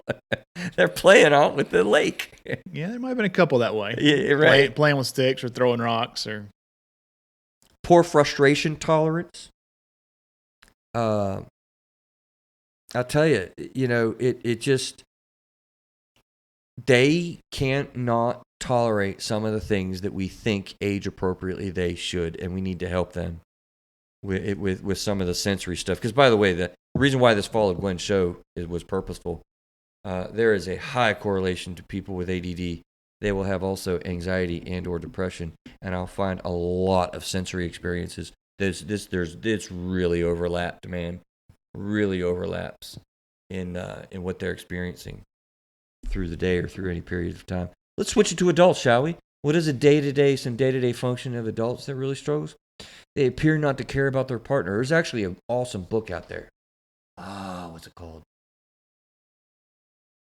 [SPEAKER 2] They're playing out with the lake.
[SPEAKER 1] Yeah, there might have been a couple that way.
[SPEAKER 2] Yeah, right.
[SPEAKER 1] Playing with sticks or throwing rocks or.
[SPEAKER 2] Poor frustration tolerance. I'll tell you, you know, it just, they can't not tolerate some of the things that we think age appropriately they should, and we need to help them with some of the sensory stuff. Because, by the way, the reason why this followed Gwen's show was purposeful. There is a high correlation to people with ADD. They will have also anxiety and or depression, and I'll find a lot of sensory experiences. It's really overlapped, man. Really overlaps in what they're experiencing through the day or through any period of time. Let's switch it to adults, shall we? What is some day-to-day function of adults that really struggles? They appear not to care about their partner. There's actually an awesome book out there. What's it called?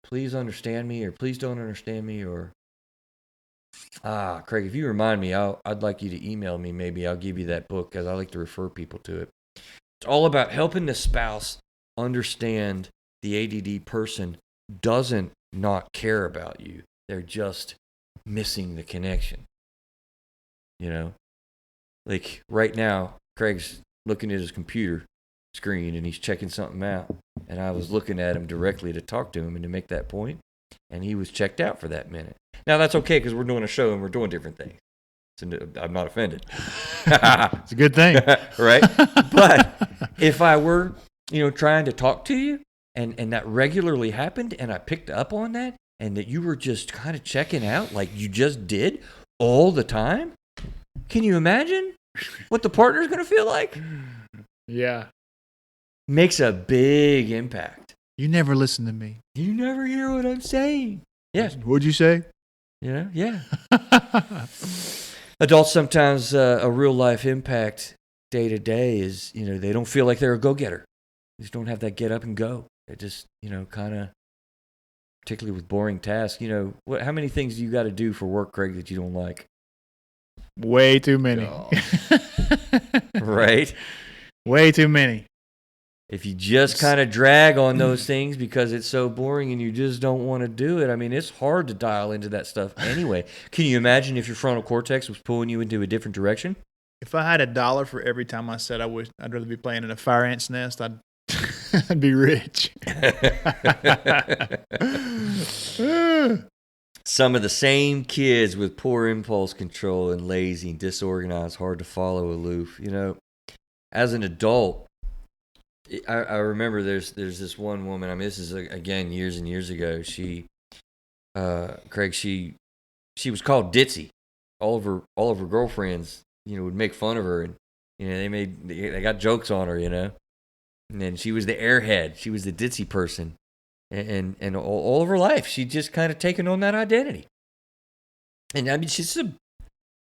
[SPEAKER 2] Please Understand Me, or Please Don't Understand Me, or Craig, if you remind me, I'd like you to email me. Maybe I'll give you that book, because I like to refer people to it. It's all about helping the spouse understand the ADD person doesn't not care about you. They're just missing the connection. You know? Like, right now, Craig's looking at his computer screen and he's checking something out. And I was looking at him directly to talk to him and to make that point. And he was checked out for that minute. Now, that's okay, because we're doing a show and we're doing different things. So I'm not offended.
[SPEAKER 1] It's a good thing.
[SPEAKER 2] Right? But if I were, trying to talk to you and that regularly happened and I picked up on that and that you were just kind of checking out like you just did all the time, can you imagine what the partner's going to feel like?
[SPEAKER 1] Yeah.
[SPEAKER 2] Makes a big impact.
[SPEAKER 1] You never listen to me.
[SPEAKER 2] You never hear what I'm saying. Yeah.
[SPEAKER 1] What'd you say?
[SPEAKER 2] Yeah. Adults sometimes a real life impact day to day is, they don't feel like they're a go-getter. They just don't have that get up and go. They just, kind of, particularly with boring tasks, how many things do you got to do for work, Craig, that you don't like?
[SPEAKER 1] Way too many.
[SPEAKER 2] Oh. Right?
[SPEAKER 1] Way too many.
[SPEAKER 2] If you just kind of drag on those things because it's so boring and you just don't want to do it, I mean, it's hard to dial into that stuff anyway. Can you imagine if your frontal cortex was pulling you into a different direction?
[SPEAKER 1] If I had $1 for every time I said I'd rather be playing in a fire ant's nest, I'd be rich.
[SPEAKER 2] Some of the same kids with poor impulse control and lazy, disorganized, hard to follow, aloof. As an adult, I remember there's this one woman. I mean, this is again years and years ago. She, Craig, she was called Ditzy. All of her girlfriends, would make fun of her, and they got jokes on her, And then she was the airhead. She was the ditzy person, and all of her life, she just kind of taken on that identity. And I mean, she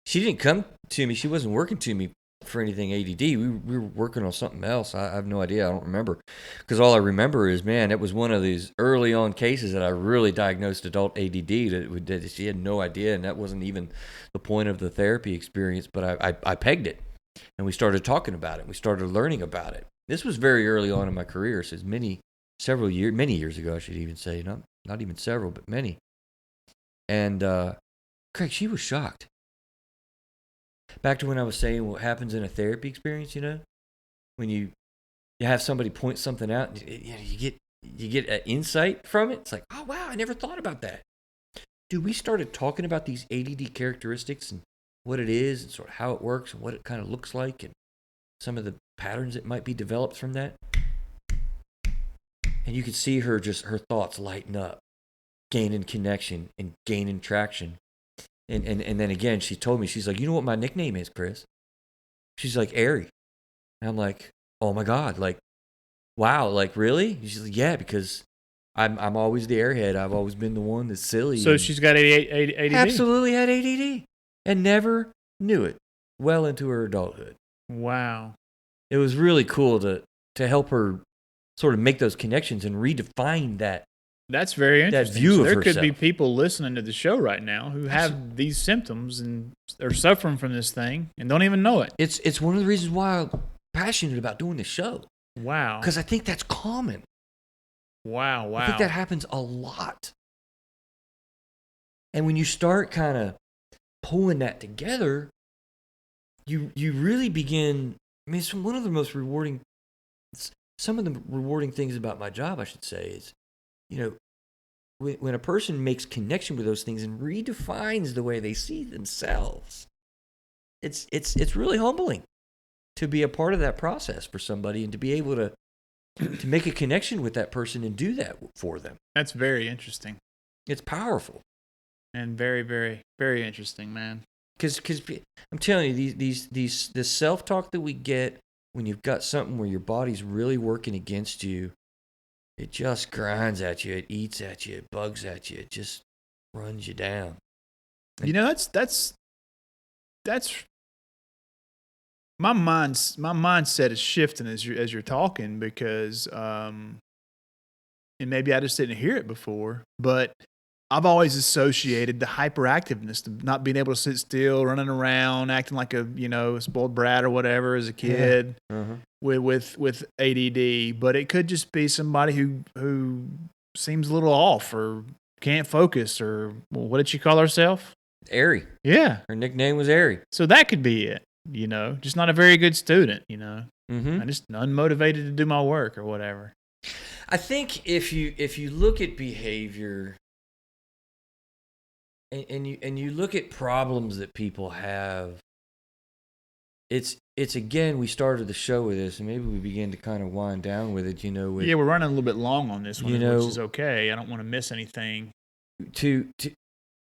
[SPEAKER 2] didn't come to me. She wasn't working to me for anything ADD. We were working on something else. I have no idea. I don't remember, because all I remember is, man, it was one of these early on cases that I really diagnosed adult ADD that she had no idea, and that wasn't even the point of the therapy experience. But I pegged it, and we started talking about it. We started learning about it. This was very early on in my career. So it's many years ago, I should even say, not even several, but many. And Craig, she was shocked. Back to when I was saying what happens in a therapy experience, when you have somebody point something out, you get an insight from it. It's like, oh wow, I never thought about that. Dude, we started talking about these ADD characteristics and what it is and sort of how it works and what it kind of looks like and some of the patterns that might be developed from that. And you could see her thoughts lighten up, gaining connection and gaining traction. And then again, she told me, she's like, you know what my nickname is, Chris? She's like, airy. And I'm like, oh my God, like, wow, like really? She's like, yeah, because I'm always the airhead. I've always been the one that's silly.
[SPEAKER 1] So she's got ADD?
[SPEAKER 2] Absolutely had ADD and never knew it well into her adulthood.
[SPEAKER 1] Wow.
[SPEAKER 2] It was really cool to help her sort of make those connections and redefine that.
[SPEAKER 1] That's very interesting.
[SPEAKER 2] That view
[SPEAKER 1] so
[SPEAKER 2] of
[SPEAKER 1] there
[SPEAKER 2] herself.
[SPEAKER 1] could be people listening to the show right now who have these symptoms and they're suffering from this thing and don't even know it.
[SPEAKER 2] It's one of the reasons why I'm passionate about doing this show.
[SPEAKER 1] Wow.
[SPEAKER 2] Because I think that's common.
[SPEAKER 1] Wow.
[SPEAKER 2] I think that happens a lot. And when you start kind of pulling that together, you really begin. I mean, it's one of the most rewarding. Some of the rewarding things about my job, I should say, is, when a person makes connection with those things and redefines the way they see themselves, it's really humbling to be a part of that process for somebody and to be able to make a connection with that person and do that for them.
[SPEAKER 1] That's very interesting.
[SPEAKER 2] It's powerful.
[SPEAKER 1] And very, very, very interesting, man.
[SPEAKER 2] Because I'm telling you, this self-talk that we get when you've got something where your body's really working against you, it just grinds at you, it eats at you, it bugs at you, it just runs you down.
[SPEAKER 1] That's my mindset is shifting as you're talking because and maybe I just didn't hear it before, but I've always associated the hyperactiveness, the not being able to sit still, running around, acting like a spoiled brat or whatever as a kid with ADD. But it could just be somebody who seems a little off or can't focus or what did she call herself?
[SPEAKER 2] Airy.
[SPEAKER 1] Yeah,
[SPEAKER 2] Her nickname was Airy.
[SPEAKER 1] so that could be it. Just not a very good student.
[SPEAKER 2] Mm-hmm.
[SPEAKER 1] I'm just unmotivated to do my work or whatever.
[SPEAKER 2] I think if you look at behavior and you look at problems that people have, it's again, we started the show with this, and maybe we begin to kind of wind down with it.
[SPEAKER 1] Yeah, we're running a little bit long on this one, which is okay. I don't want to miss anything.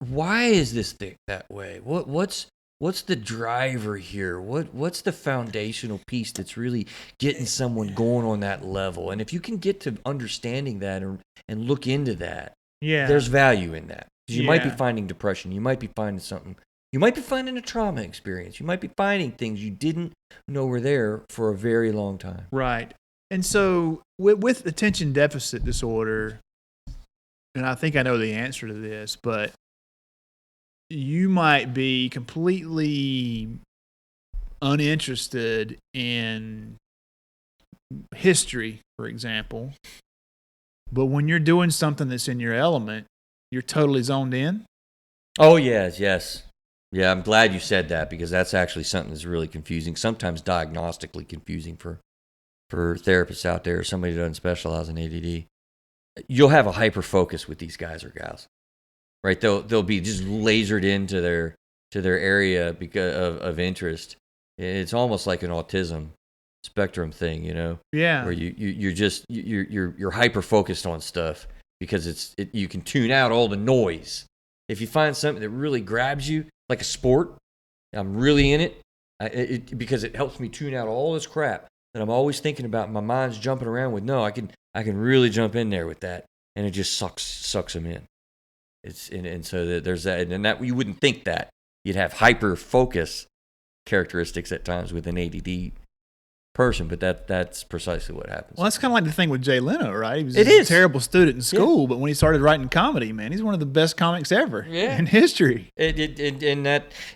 [SPEAKER 2] Why is this thing that way? What's the driver here? What's the foundational piece that's really getting someone going on that level? And if you can get to understanding that and look into that, there's value in that. You might be finding depression. You might be finding something. You might be finding a trauma experience. You might be finding things you didn't know were there for a very long time.
[SPEAKER 1] Right. And so with attention deficit disorder, and I think I know the answer to this, but you might be completely uninterested in history, for example, but when you're doing something that's in your element, you're totally zoned in.
[SPEAKER 2] Oh, yes. Yeah, I'm glad you said that because that's actually something that's really confusing, sometimes diagnostically confusing for therapists out there or somebody who doesn't specialize in ADD. You'll have a hyper focus with these guys or gals, right? They'll be just lasered into their area because of interest. It's almost like an autism spectrum thing,
[SPEAKER 1] Yeah.
[SPEAKER 2] where you're hyper focused on stuff because you can tune out all the noise. If you find something that really grabs you, like a sport, I'm really in it, because it helps me tune out all this crap that I'm always thinking about. My mind's jumping around with. No, I can really jump in there with that, and it just sucks them in. And so there's that, and that you wouldn't think that you'd have hyper focus characteristics at times with an ADD person, but that's precisely what happens.
[SPEAKER 1] Well, that's kind of like the thing with Jay Leno, right? He was
[SPEAKER 2] It
[SPEAKER 1] a
[SPEAKER 2] is.
[SPEAKER 1] terrible student in school, but when he started writing comedy, man, he's one of the best comics ever in history.
[SPEAKER 2] And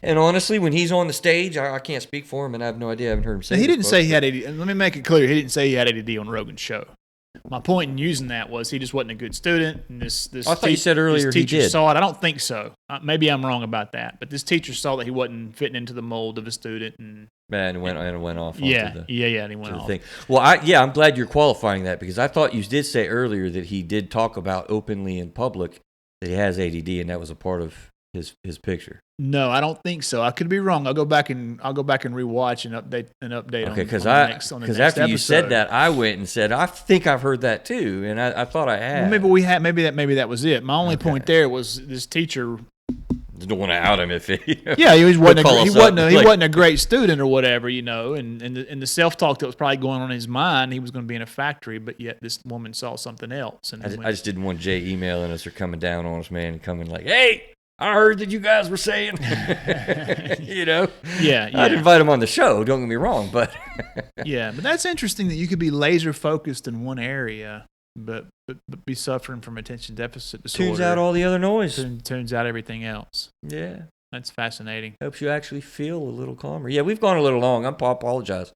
[SPEAKER 2] honestly, when he's on the stage, I can't speak for him, and I have no idea. I haven't heard him say.
[SPEAKER 1] He didn't say he had ADD. Let me make it clear: he didn't say he had ADD on Rogan's show. My point in using that was he just wasn't a good student. And this
[SPEAKER 2] I thought you said earlier
[SPEAKER 1] this
[SPEAKER 2] he
[SPEAKER 1] teacher
[SPEAKER 2] did.
[SPEAKER 1] saw it. I don't think so. Maybe I'm wrong about that. But this teacher saw that he wasn't fitting into the mold of a student, and
[SPEAKER 2] went off.
[SPEAKER 1] And he went off.
[SPEAKER 2] Thing. Well, I'm glad you're qualifying that because I thought you did say earlier that he did talk about openly in public that he has ADD, and that was a part of his picture.
[SPEAKER 1] No, I don't think so. I could be wrong. I'll go back and rewatch and update.
[SPEAKER 2] Okay, because
[SPEAKER 1] because
[SPEAKER 2] after you said that, I went and said I think I've heard that too, and I thought I had.
[SPEAKER 1] Well, maybe we had. Maybe that was it. My only point there was this teacher
[SPEAKER 2] don't want to out him if he.
[SPEAKER 1] Yeah, he wasn't
[SPEAKER 2] wasn't
[SPEAKER 1] a great student or whatever, and the self talk that was probably going on in his mind, he was going to be in a factory, but yet this woman saw something else. And
[SPEAKER 2] I just didn't want Jay emailing us or coming down on us, man, and coming like, hey. I heard that you guys were saying,
[SPEAKER 1] Yeah.
[SPEAKER 2] I'd invite him on the show. Don't get me wrong, but
[SPEAKER 1] yeah, but that's interesting that you could be laser focused in one area, but be suffering from attention deficit disorder.
[SPEAKER 2] Tunes out all the other noise.
[SPEAKER 1] Tunes out everything else.
[SPEAKER 2] Yeah,
[SPEAKER 1] that's fascinating.
[SPEAKER 2] Helps you actually feel a little calmer. Yeah, we've gone a little long. I apologize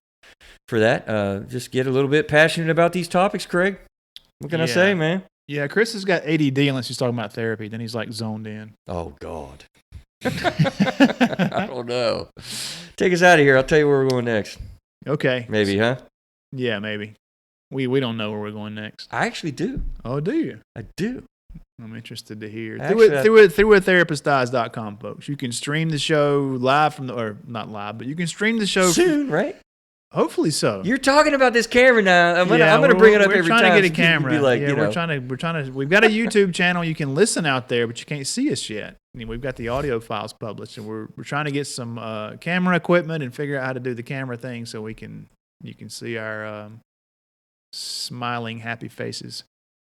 [SPEAKER 2] for that. Just get a little bit passionate about these topics, Craig. What can I say, man?
[SPEAKER 1] Yeah, Chris has got ADD unless he's talking about therapy. Then he's like zoned in.
[SPEAKER 2] Oh, God. I don't know. Take us out of here. I'll tell you where we're going next.
[SPEAKER 1] Okay.
[SPEAKER 2] Maybe, huh?
[SPEAKER 1] Yeah, maybe. We don't know where we're going next.
[SPEAKER 2] I actually do.
[SPEAKER 1] Oh, do you?
[SPEAKER 2] I do.
[SPEAKER 1] I'm interested to hear.
[SPEAKER 2] Actually,
[SPEAKER 1] through a therapistdies.com, folks. You can stream the show live or not live, but you can stream the show
[SPEAKER 2] soon, right?
[SPEAKER 1] Hopefully so.
[SPEAKER 2] You're talking about this camera now. I'm gonna bring it up every time.
[SPEAKER 1] We're trying to get a camera.
[SPEAKER 2] Be like,
[SPEAKER 1] we're trying to. We've got a YouTube channel. You can listen out there, but you can't see us yet. I mean, we've got the audio files published, and we're trying to get some camera equipment and figure out how to do the camera thing so you can see our smiling, happy faces.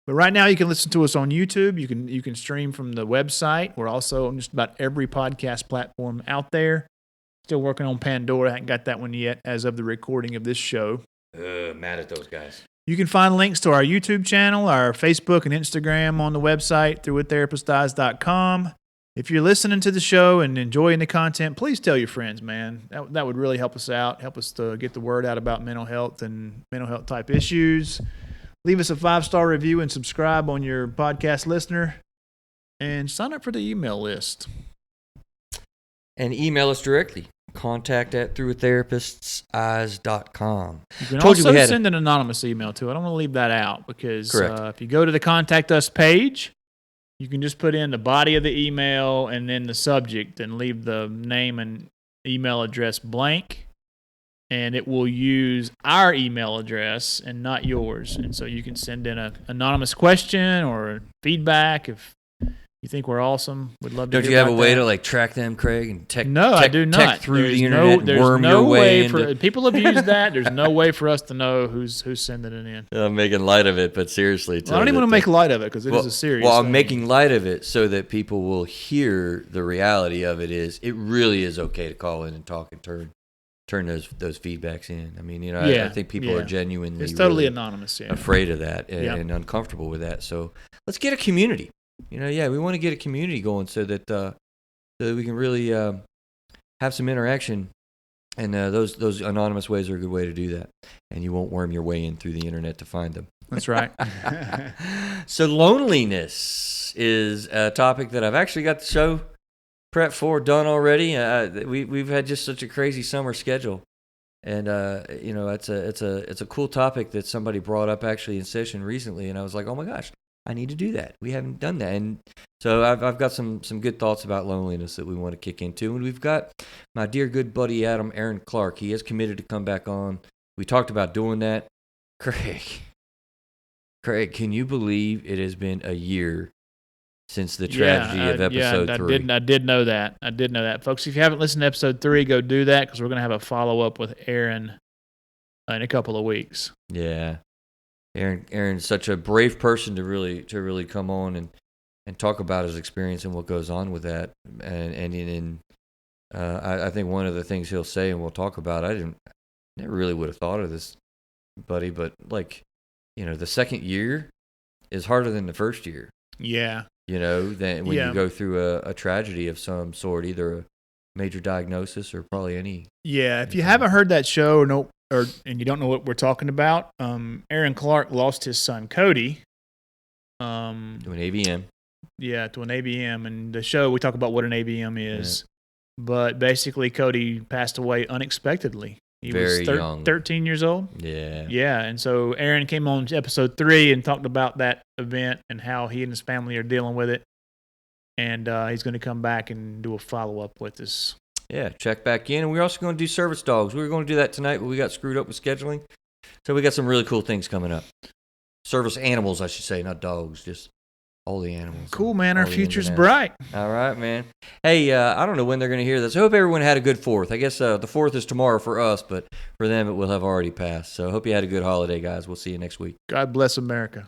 [SPEAKER 1] But right now, you can listen to us on YouTube. You can stream from the website. We're also on just about every podcast platform out there. Still working on Pandora. I haven't got that one yet as of the recording of this show.
[SPEAKER 2] Mad at those guys.
[SPEAKER 1] You can find links to our YouTube channel, our Facebook and Instagram on the website, throughwiththerapistdies.com. If you're listening to the show and enjoying the content, please tell your friends, man. That would really help us out, help us to get the word out about mental health and mental health type issues. Leave us a 5-star review and subscribe on your podcast listener. And sign up for the email list.
[SPEAKER 2] And email us directly. contact@throughwiththerapisteyes.com.
[SPEAKER 1] You can also send an anonymous email too. I don't want to leave that out because if you go to the Contact Us page, you can just put in the body of the email and then the subject and leave the name and email address blank. And it will use our email address and not yours. And so you can send in an anonymous question or feedback if you think we're awesome. We'd love to.
[SPEAKER 2] Don't you have a way to like track them, Craig, and
[SPEAKER 1] I do not.
[SPEAKER 2] Tech through the internet and worm your way into...
[SPEAKER 1] People have used that. There's no way for us to know who's sending it in.
[SPEAKER 2] I'm making light of it, but seriously,
[SPEAKER 1] I don't even want to make light of it because it is a serious.
[SPEAKER 2] Well,
[SPEAKER 1] thing.
[SPEAKER 2] I'm making light of it so that people will hear the reality of it. It really is okay to call in and talk and turn those feedbacks in. I mean, I think people are genuinely
[SPEAKER 1] it's totally
[SPEAKER 2] really
[SPEAKER 1] anonymous,
[SPEAKER 2] afraid of that and uncomfortable with that. So let's get a community. We want to get a community going so that we can really have some interaction, and those anonymous ways are a good way to do that. And you won't worm your way in through the internet to find them.
[SPEAKER 1] That's right.
[SPEAKER 2] So loneliness is a topic that I've actually got the show prep for done already. We've had just such a crazy summer schedule, and it's a cool topic that somebody brought up actually in session recently, and I was like, oh my gosh. I need to do that. We haven't done that. And so I've got some good thoughts about loneliness that we want to kick into. And we've got my dear good buddy Aaron Clark. He has committed to come back on. We talked about doing that. Craig, can you believe it has been a year since the tragedy of episode 3?
[SPEAKER 1] I did know that. Folks, if you haven't listened to episode 3, go do that because we're going to have a follow-up with Aaron in a couple of weeks.
[SPEAKER 2] Yeah. Aaron's such a brave person to really come on and talk about his experience and what goes on with that. And I think one of the things he'll say and we'll talk about, never really would have thought of this, buddy, but the second year is harder than the first year.
[SPEAKER 1] Yeah.
[SPEAKER 2] Than when you go through a tragedy of some sort, either a major diagnosis or probably any.
[SPEAKER 1] Yeah. If you haven't heard that show and you don't know what we're talking about, Aaron Clark lost his son Cody
[SPEAKER 2] to an AVM.
[SPEAKER 1] Yeah, to an AVM. And the show we talk about what an AVM is, but basically Cody passed away unexpectedly. He was young, 13 years old. Yeah, and so Aaron came on to episode 3 and talked about that event and how he and his family are dealing with it. And he's going to come back and do a follow up with us.
[SPEAKER 2] Yeah, check back in. And we're also going to do service dogs. We were going to do that tonight, but we got screwed up with scheduling. So we got some really cool things coming up. Service animals, I should say, not dogs. Just all the animals.
[SPEAKER 1] Cool, man. Our
[SPEAKER 2] all the
[SPEAKER 1] future's
[SPEAKER 2] ins and outs.
[SPEAKER 1] bright.
[SPEAKER 2] All right, man. Hey, I don't know when they're going to hear this. I hope everyone had a good 4th. I guess the 4th is tomorrow for us, but for them it will have already passed. So I hope you had a good holiday, guys. We'll see you next week.
[SPEAKER 1] God bless America.